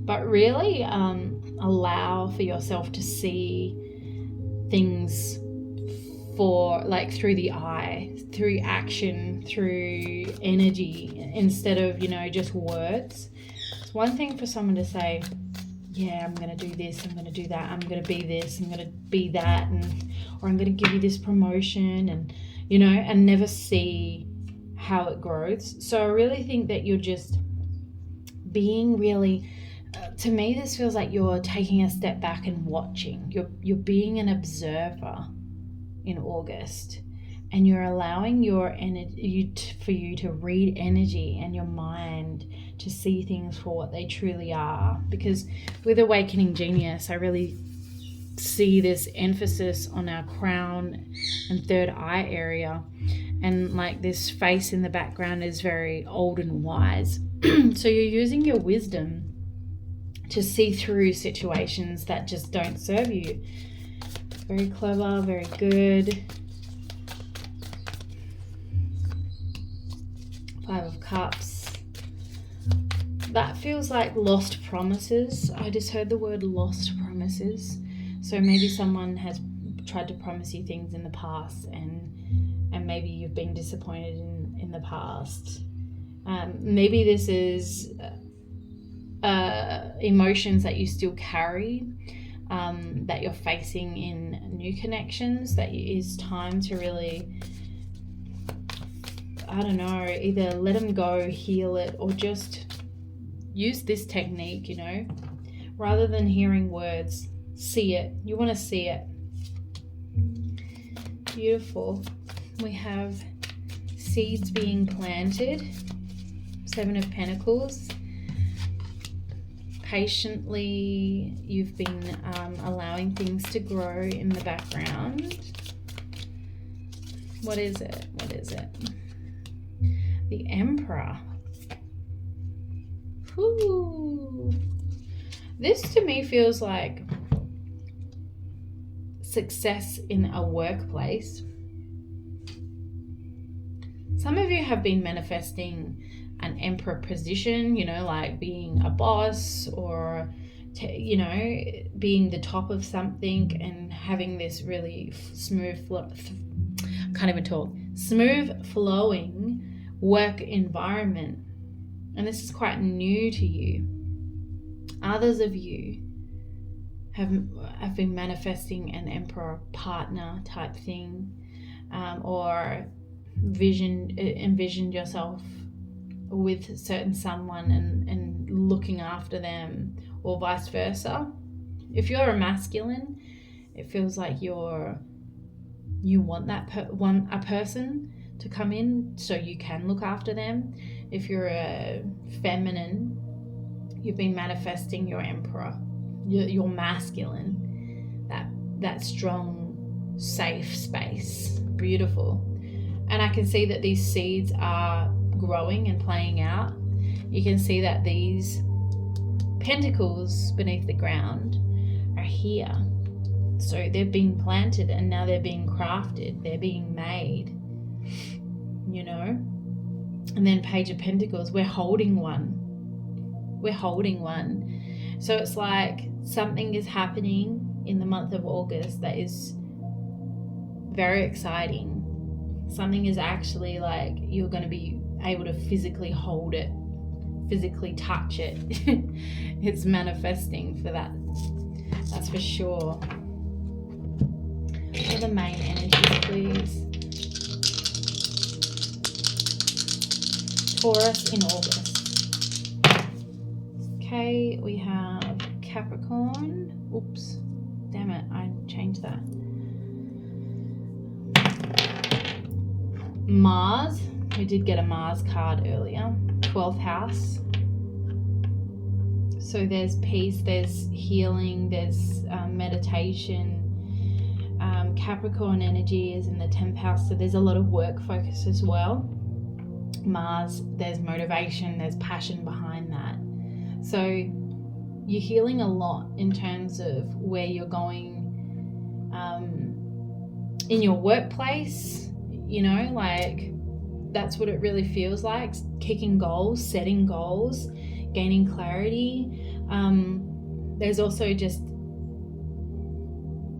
But really allow for yourself to see things through the eye, through action, through energy, instead of, just words. It's one thing for someone to say, yeah, I'm going to do this, I'm going to do that, I'm going to be this, I'm going to be that, or I'm going to give you this promotion, and, and never see how it grows. So I really think that you're just being really, to me, this feels like you're taking a step back and watching. You're being an observer in August, and you're allowing your energy for you to read energy and your mind to see things for what they truly are. Because with Awakening Genius, I really see this emphasis on our crown and third eye area, and like this face in the background is very old and wise. So you're using your wisdom to see through situations that just don't serve you. Very clever, very good. 5 of Cups. That feels like lost promises. I just heard the word lost promises. So maybe someone has tried to promise you things in the past, and maybe you've been disappointed in the past. Maybe this is emotions that you still carry, that you're facing in new connections, that is time to really, I don't know, either let them go, heal it, or just use this technique, you know, rather than hearing words, see it. You want to see it. Beautiful. We have seeds being planted. 7 of Pentacles. Patiently, you've been allowing things to grow in the background. What is it? What is it? The Emperor. Ooh. This to me feels like success in a workplace. Some of you have been manifesting an Emperor position, you know, like being a boss, or you know, being the top of something and having this really smooth flowing work environment. And this is quite new to you. Others of you have been manifesting an Emperor partner type thing, or envisioned yourself with certain someone and looking after them, or vice versa. If you're a masculine, it feels like you want a person to come in so you can look after them. If you're a feminine, you've been manifesting your Emperor, your masculine, that strong, safe space. Beautiful. And I can see that these seeds are growing and playing out. You can see that these pentacles beneath the ground are here. So they've been planted and now they're being crafted. They're being made, you know. And then Page of Pentacles, we're holding one. We're holding one. So it's like something is happening in the month of August that is very exciting. Something is actually like you're going to be able to physically hold it, physically touch it. It's manifesting for that. That's for sure. What are the main energies, please? Taurus in August. Okay, we have Capricorn. Oops, damn it, I changed that. Mars. We did get a Mars card earlier. 12th house. So there's peace, there's healing, there's meditation. Capricorn energy is in the 10th house, so there's a lot of work focus as well. Mars, there's motivation, there's passion behind that. So you're healing a lot in terms of where you're going in your workplace, you know, like that's what it really feels like. Kicking goals, setting goals, gaining clarity. There's also just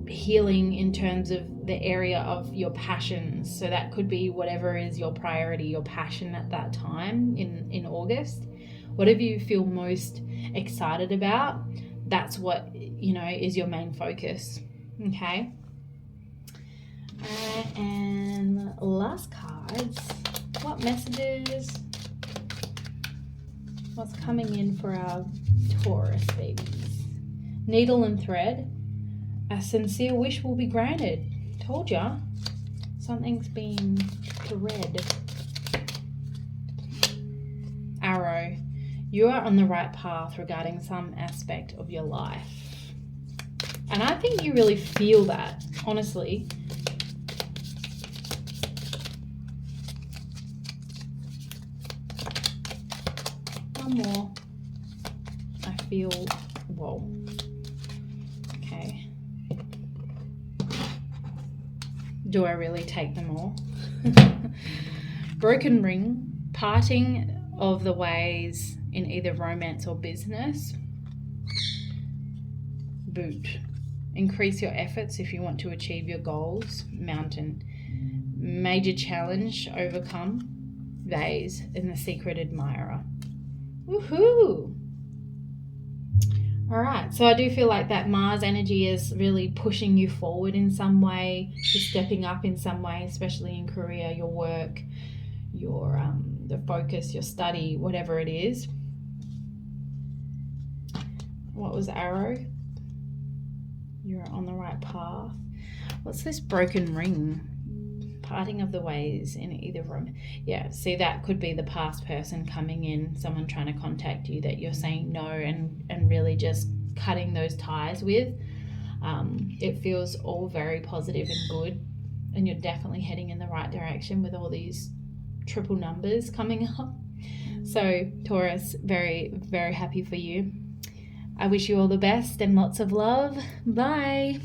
healing in terms of the area of your passions. So that could be whatever is your priority, your passion at that time in August. Whatever you feel most excited about, that's what, you know, is your main focus. Okay. And last cards. What messages? What's coming in for our Taurus babies? Needle and thread. A sincere wish will be granted. Told ya. Something's being thread. Arrow. You are on the right path regarding some aspect of your life. And I think you really feel that, honestly. One more. I feel, whoa. Okay. Do I really take them all? Broken ring, parting of the ways in either romance or business. Boot. Increase your efforts if you want to achieve your goals. Mountain. Major challenge overcome. Vase. And the secret admirer. Woohoo! All right, so I do feel like that Mars energy is really pushing you forward in some way. You're stepping up in some way, especially in career, your work, your the focus, your study, whatever it is. What was arrow? You're on the right path. What's this broken ring? Parting of the ways in either room. Yeah, see, that could be the past person coming in, someone trying to contact you that you're saying no and really just cutting those ties with. It feels all very positive and good, and you're definitely heading in the right direction with all these triple numbers coming up. So Taurus, very, very happy for you. I wish you all the best and lots of love. Bye.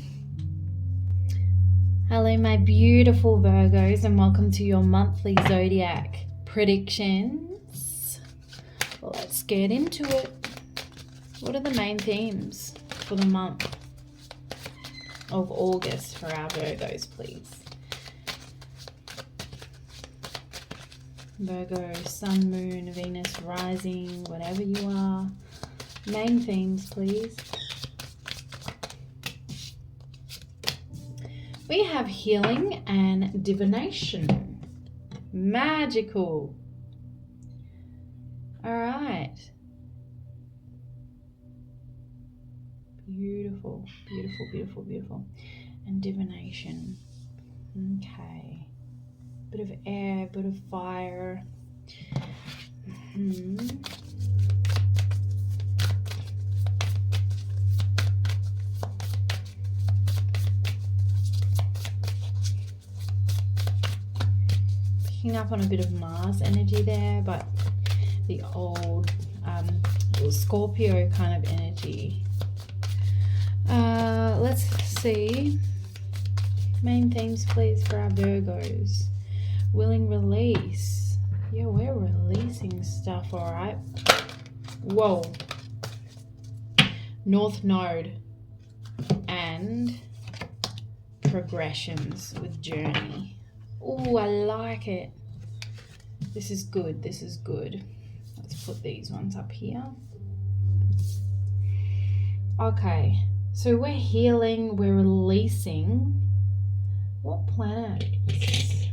Hello, my beautiful Virgos, and welcome to your monthly zodiac predictions. Let's get into it. What are the main themes for the month of August for our Virgos, please? Virgo, Sun, Moon, Venus, Rising, whatever you are. Main themes, please. We have healing and divination. Magical. All right. Beautiful, beautiful, beautiful, beautiful. And divination. Okay. Bit of air, bit of fire. Picking up on a bit of Mars energy there, but the old Scorpio kind of energy. Let's see. Main themes, please, for our Virgos. Willing release. Yeah, we're releasing stuff, all right. Whoa. North Node and progressions with journey. Oh, I like it. This is good. This is good. Let's put these ones up here. Okay, so we're healing, we're releasing. What planets?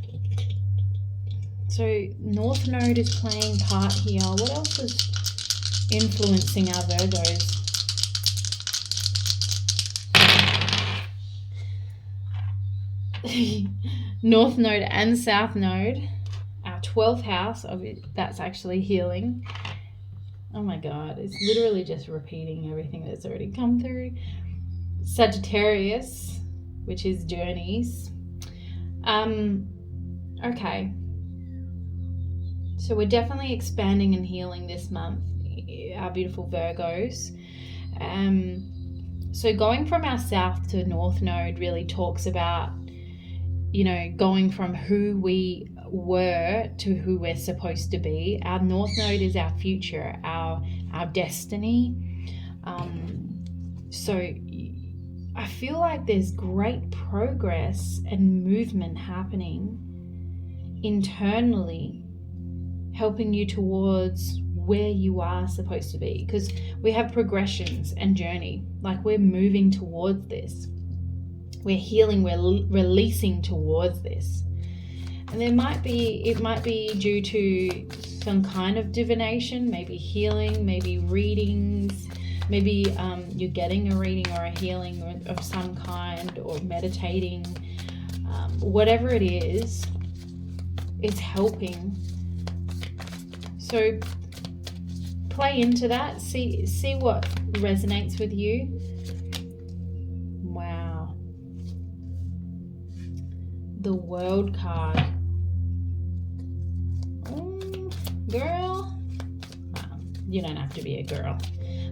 So North Node is playing part here. What else is influencing our Virgos? North Node and South Node. Our 12th house of it, that's actually healing. Oh my God, it's literally just repeating everything that's already come through. Sagittarius, which is journeys. Okay. So we're definitely expanding and healing this month, our beautiful Virgos. So going from our South to North Node really talks about, you know, going from who we were to who we're supposed to be. Our North Node is our future, our destiny. So I feel like there's great progress and movement happening internally, helping you towards where you are supposed to be, because we have progressions and journey. Like, we're moving towards this. We're healing, we're releasing towards this. And it might be due to some kind of divination, maybe healing, maybe readings, maybe you're getting a reading or a healing of some kind, or meditating. Whatever it is, it's helping. So play into that, see what resonates with you. the World card. Girl, you don't have to be a girl,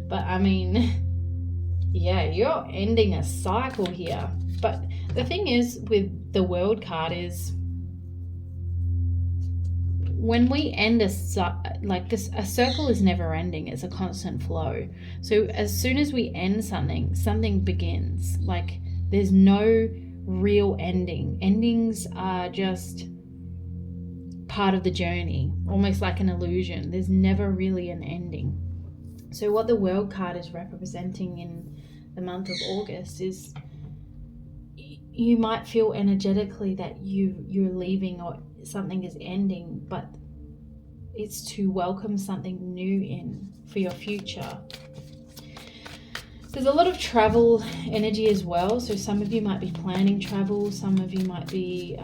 but I mean, yeah, you're ending a cycle here. But the thing is with the World card is when we end a circle is never ending. It's a constant flow. So as soon as we end something, something begins. Like there's no real ending. Endings are just part of the journey, almost like an illusion. There's never really an ending. So what the World card is representing in the month of August is you might feel energetically that you're leaving or something is ending, but it's to welcome something new in for your future. There's a lot of travel energy as well. So some of you might be planning travel. Some of you might be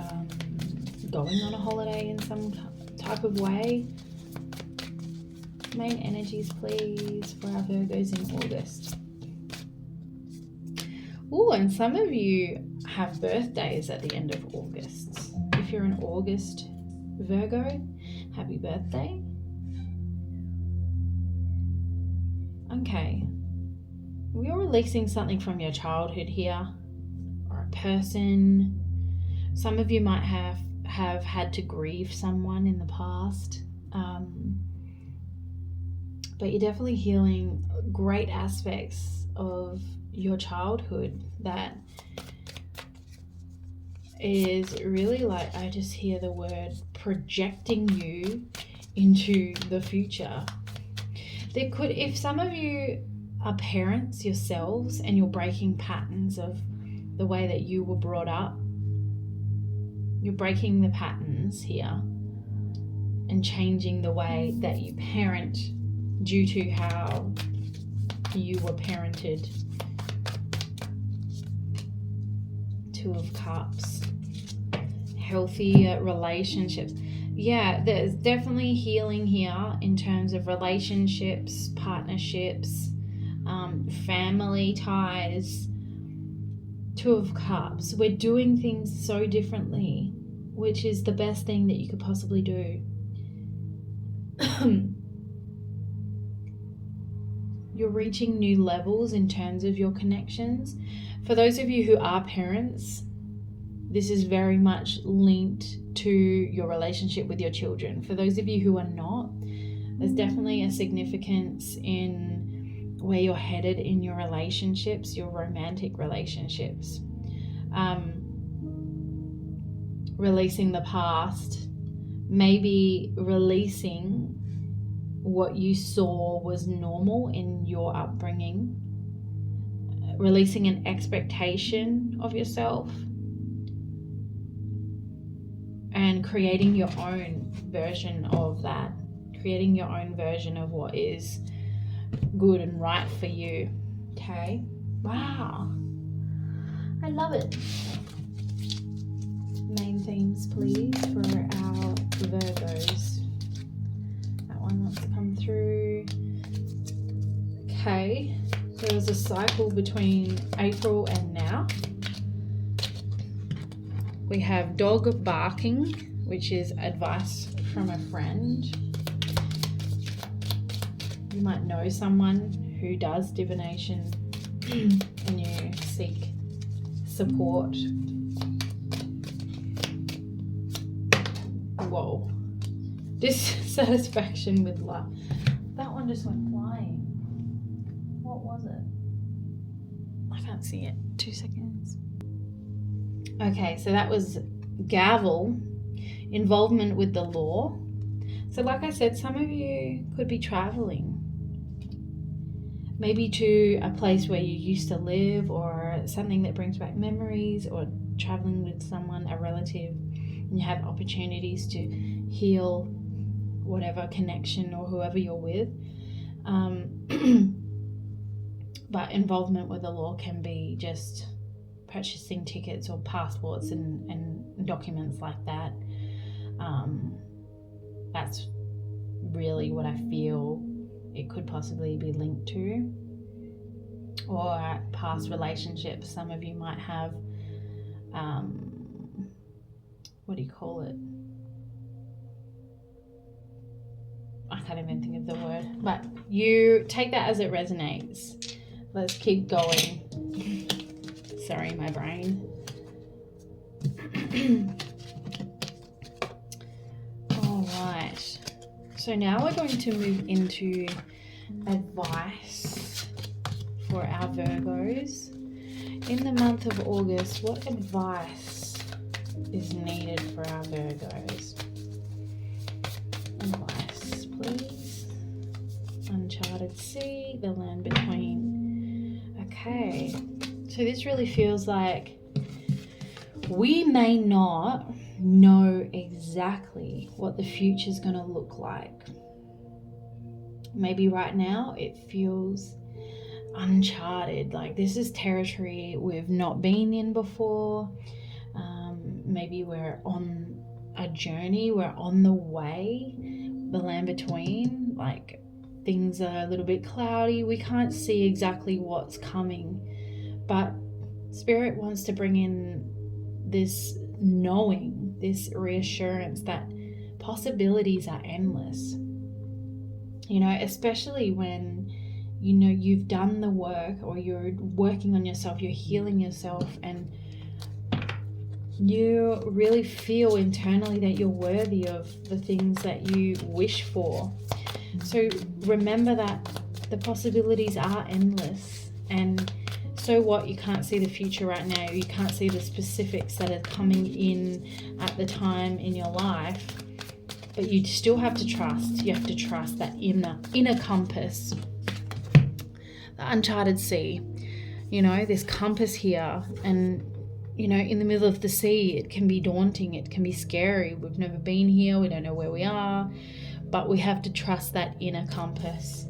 going on a holiday in some type of way. Main energies, please, for our Virgos in August. Oh, and some of you have birthdays at the end of August. If you're an August Virgo, happy birthday. Okay. You're releasing something from your childhood here, or a person. Some of you might have had to grieve someone in the past. But you're definitely healing great aspects of your childhood that is really like, I just hear the word projecting you into the future. There could, if some of you are parents yourselves and you're breaking patterns of the way that you were brought up, you're breaking the patterns here and changing the way that you parent due to how you were parented. Two of Cups. Healthy relationships. Yeah, there's definitely healing here in terms of relationships, partnerships, family ties. Two of Cups. We're doing things so differently, which is the best thing that you could possibly do. You're reaching new levels in terms of your connections. For those of you who are parents, this is very much linked to your relationship with your children. For those of you who are not, there's definitely a significance in where you're headed in your relationships, your romantic relationships. Releasing the past, maybe releasing what you saw was normal in your upbringing, releasing an expectation of yourself, and creating your own version of that, creating your own version of what is good and right for you. Okay? Wow. I love it. Main themes, please, for our Virgos. That one wants to come through. Okay. There was a cycle between April and now. We have dog barking, which is advice from a friend. You might know someone who does divination and you seek support. Whoa. Dissatisfaction with life. That one just went flying. What was it? I can't see it. 2 seconds. Okay, so that was gavel, involvement with the law. So like I said, some of you could be traveling. Maybe to a place where you used to live, or something that brings back memories, or traveling with someone, a relative, and you have opportunities to heal whatever connection or whoever you're with. But involvement with the law can be just purchasing tickets or passports and documents like that. That's really what I feel it could possibly be linked to. Or past relationships. Some of you might have what do you call it? I can't even think of the word, but you take that as it resonates. Let's keep going. Sorry, my brain. All right. So now we're going to move into advice for our Virgos. In the month of August, what advice is needed for our Virgos? Advice, please. Uncharted Sea, the land between. Okay, so this really feels like we may not know exactly what the future is going to look like. Maybe right now it feels uncharted, like this is territory we've not been in before. Maybe we're on a journey, we're on the way, the land between, like things are a little bit cloudy, we can't see exactly what's coming, but Spirit wants to bring in this knowing, this reassurance that possibilities are endless. You know, especially when you know you've done the work, or you're working on yourself, you're healing yourself, and you really feel internally that you're worthy of the things that you wish for. So remember that the possibilities are endless, and so what, you can't see the future right now, you can't see the specifics that are coming in at the time in your life, but you still have to trust. You have to trust that inner compass, the uncharted sea, you know, this compass here. And you know, in the middle of the sea, it can be daunting, it can be scary. We've never been here, we don't know where we are, but we have to trust that inner compass.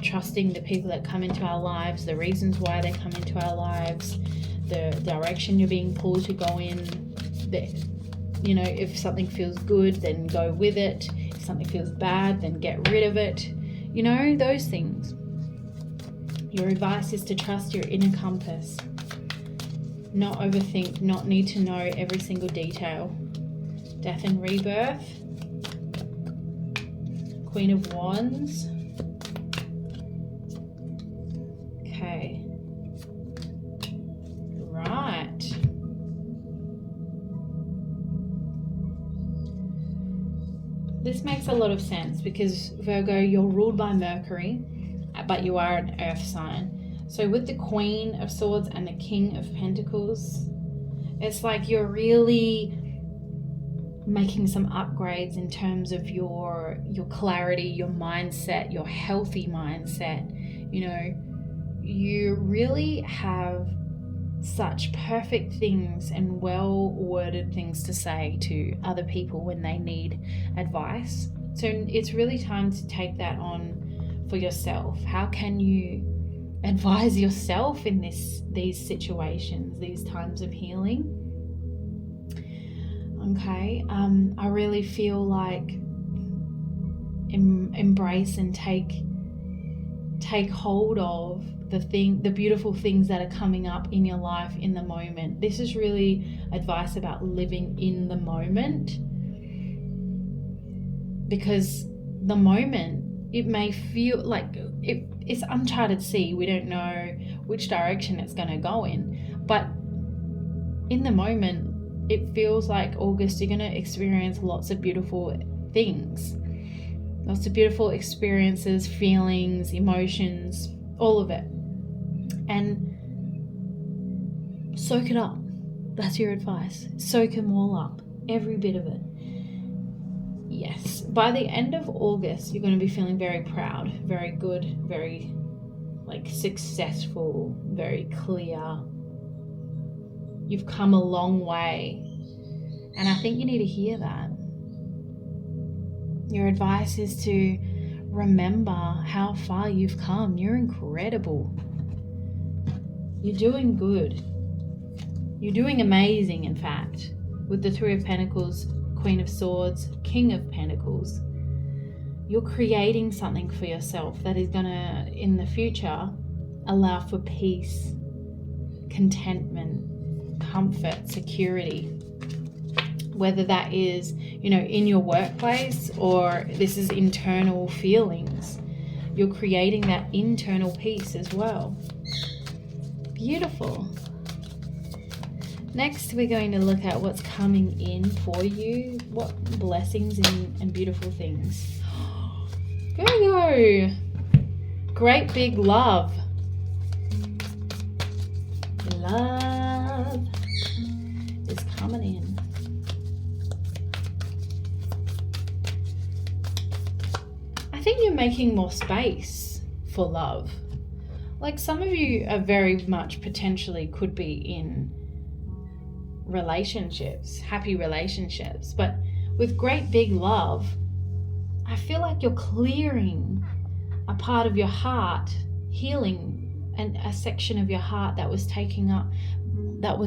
Trusting the people that come into our lives, the reasons why they come into our lives, the direction you're being pulled to go in. You know, if something feels good, then go with it. If something feels bad, then get rid of it. You know, those things. Your advice is to trust your inner compass. Not overthink, not need to know every single detail. Death and rebirth. Queen of Wands. Okay. Right. This makes a lot of sense because Virgo, you're ruled by Mercury, but you are an earth sign. So with the Queen of Swords and the King of Pentacles, it's like you're really making some upgrades in terms of your clarity, your mindset, your healthy mindset. You know, you really have such perfect things and well-worded things to say to other people when they need advice. So it's really time to take that on for yourself. How can you advise yourself in these situations, these times of healing? Okay, I really feel like embrace and take hold of the beautiful things that are coming up in your life in the moment. This is really advice about living in the moment, because the moment, it may feel like it's uncharted sea. We don't know which direction it's going to go in, but in the moment it feels like August, you're going to experience lots of beautiful things, lots of beautiful experiences, feelings, emotions, all of it. And soak it up. That's your advice. Soak them all up, every bit of it. Yes, by the end of August, you're going to be feeling very proud, very good, very successful, very clear. You've come a long way, and I think you need to hear that. Your advice is to remember how far you've come. You're incredible. You're doing good. You're doing amazing, in fact, with the Three of Pentacles, Queen of Swords, King of Pentacles. You're creating something for yourself that is going to, in the future, allow for peace, contentment, comfort, security. whether that is, in your workplace, or this is internal feelings. You're creating that internal peace as well. Beautiful. Next, we're going to look at what's coming in for you. What blessings and beautiful things. Virgo. Great big love. Love is coming in. I think you're making more space for love. Like, some of you are very much potentially could be in relationships, happy relationships, but with great big love, I feel like you're clearing a part of your heart, healing and a section of your heart that was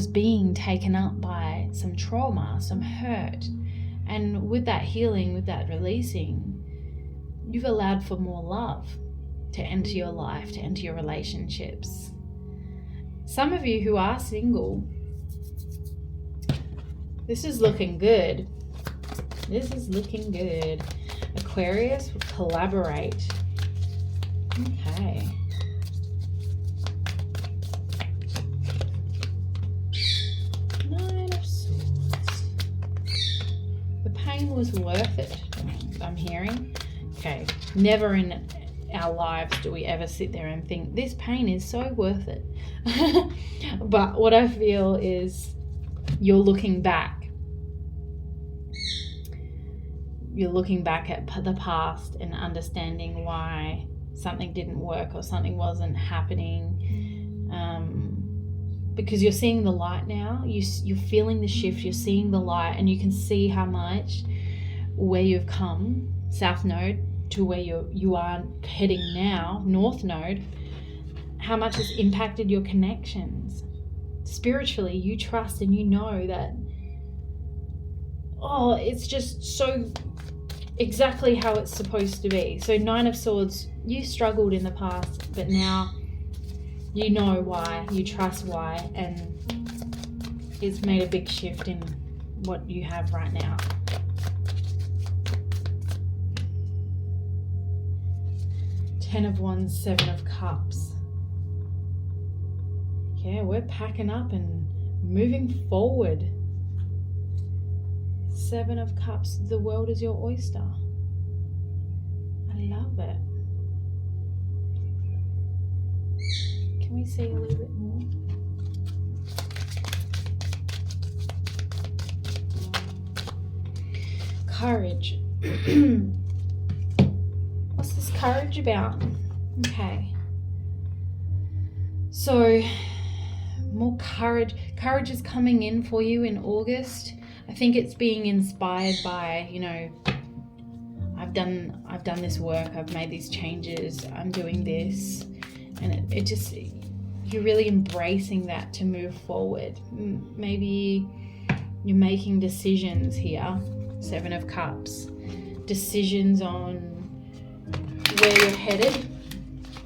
being taken up by some trauma, some hurt. And with that healing, with that releasing, you've allowed for more love to enter your life, to enter your relationships. Some of you who are single, this is looking good. This is looking good. Aquarius, collaborate. Okay. Nine of Swords. The pain was worth it, I'm hearing. Okay. Never in our lives do we ever sit there and think, this pain is so worth it. But what I feel is you're looking back. You're looking back at the past and understanding why something didn't work or something wasn't happening, because you're seeing the light now. You're feeling the shift, you're seeing the light, and you can see how much where you've come, South Node, to where you are heading now, North Node, how much it's impacted your connections. Spiritually, you trust and you know that, it's just so exactly how it's supposed to be. So Nine of Swords, you struggled in the past, but now you know why, you trust why, and it's made a big shift in what you have right now. Ten of Wands, Seven of Cups. Yeah, we're packing up and moving forward. Seven of Cups, the world is your oyster. I love it. Can we see a little bit more? Courage. What's this courage about? Okay. So, more courage. Courage is coming in for you in August. I think it's being inspired by, I've done this work, I've made these changes, I'm doing this, and it just, you're really embracing that to move forward. Maybe you're making decisions here, Seven of Cups, decisions on where you're headed,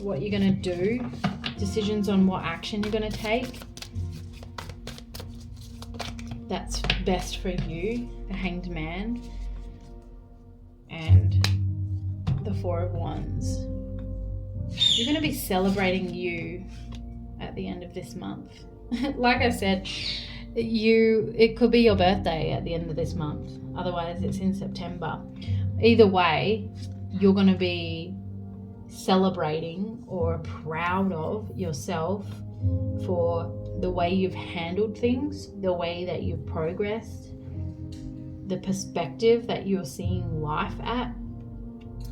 what you're going to do, decisions on what action you're going to take. That's best for you, the Hanged Man, and the Four of Wands. You're going to be celebrating you at the end of this month. Like I said, it could be your birthday at the end of this month. Otherwise, it's in September. Either way, you're going to be celebrating or proud of yourself for the way you've handled things, the way that you've progressed, the perspective that you're seeing life at,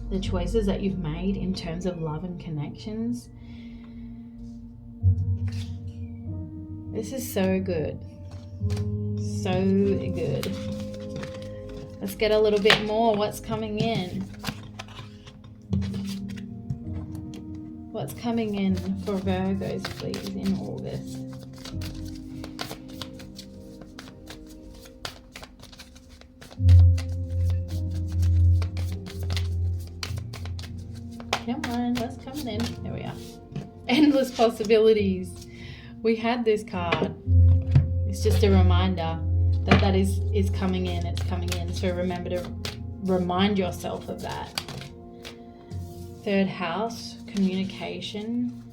the choices that you've made in terms of love and connections. This is so good. So good. Let's get a little bit more. What's coming in? What's coming in for Virgos, please, in August? Come on, what's coming in? There we are. Endless possibilities. We had this card. It's just a reminder. that is coming in. It's coming in. So remember to remind yourself of that. Third house, communication.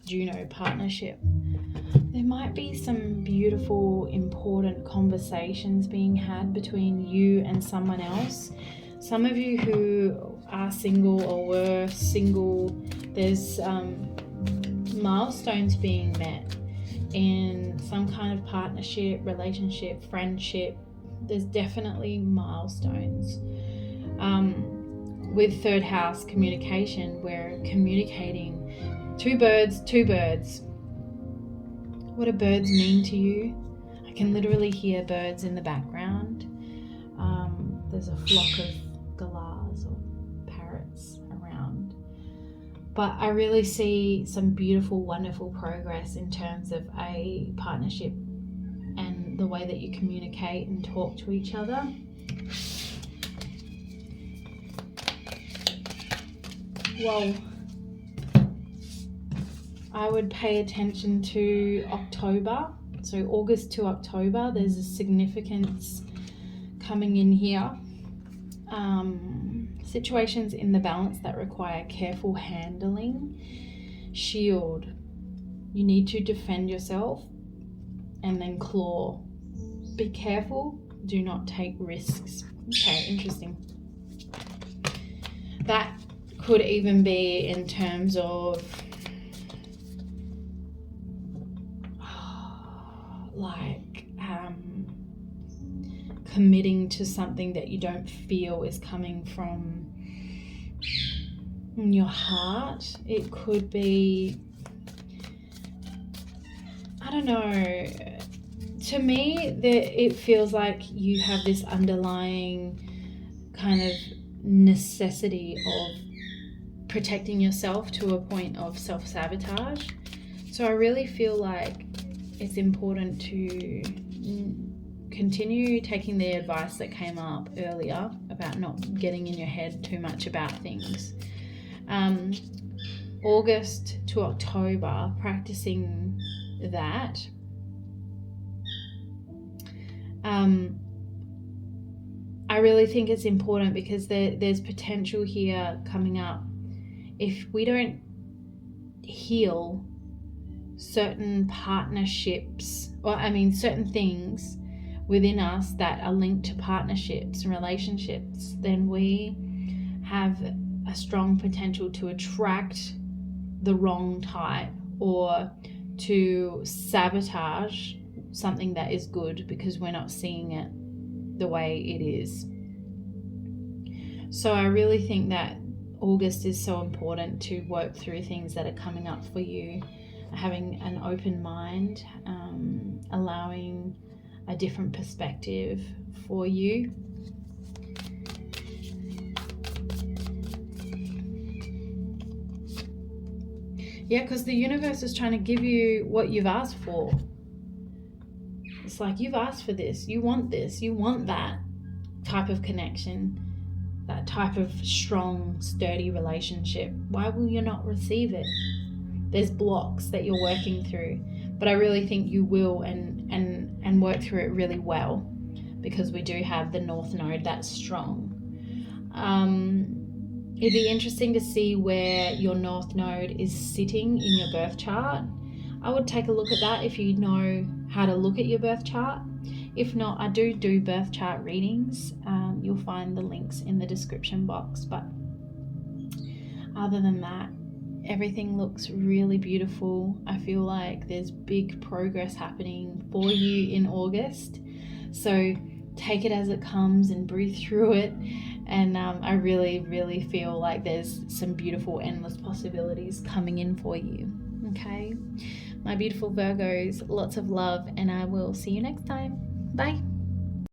Juno, partnership. There might be some beautiful, important conversations being had between you and someone else. Some of you who are single or were single, there's milestones being met in some kind of partnership, relationship, friendship. There's definitely milestones. With third house communication, we're communicating. Two birds. What do birds mean to you? I can literally hear birds in the background. There's a flock of galahs or parrots around. But I really see some beautiful, wonderful progress in terms of a partnership and the way that you communicate and talk to each other. Whoa. I would pay attention to October. So August to October, there's a significance coming in here. Situations in the balance that require careful handling. Shield. You need to defend yourself. And then claw. Be careful. Do not take risks. Okay, interesting. That could even be in terms of committing to something that you don't feel is coming from your heart. It could be, I don't know, to me it feels like you have this underlying kind of necessity of protecting yourself to a point of self-sabotage. So I really feel like it's important to continue taking the advice that came up earlier about not getting in your head too much about things. August to October, practicing that. I really think it's important because there's potential here coming up. If we don't heal certain partnerships, certain things within us that are linked to partnerships and relationships, then we have a strong potential to attract the wrong type or to sabotage something that is good because we're not seeing it the way it is. So I really think that August is so important to work through things that are coming up for you, having an open mind, allowing a different perspective for you. Yeah, because the universe is trying to give you what you've asked for. It's like, you've asked for this, you want that type of connection, that type of strong, sturdy relationship. Why will you not receive it? There's blocks that you're working through, but I really think you will and work through it really well, because we do have the North Node that's strong. It'd be interesting to see where your North Node is sitting in your birth chart. I would take a look at that if you know how to look at your birth chart. If not, I do birth chart readings. You'll find the links in the description box. But other than that, everything looks really beautiful. I feel like there's big progress happening for you in August. So take it as it comes and breathe through it. And I really, really feel like there's some beautiful, endless possibilities coming in for you. Okay? My beautiful Virgos, lots of love, and I will see you next time. Bye.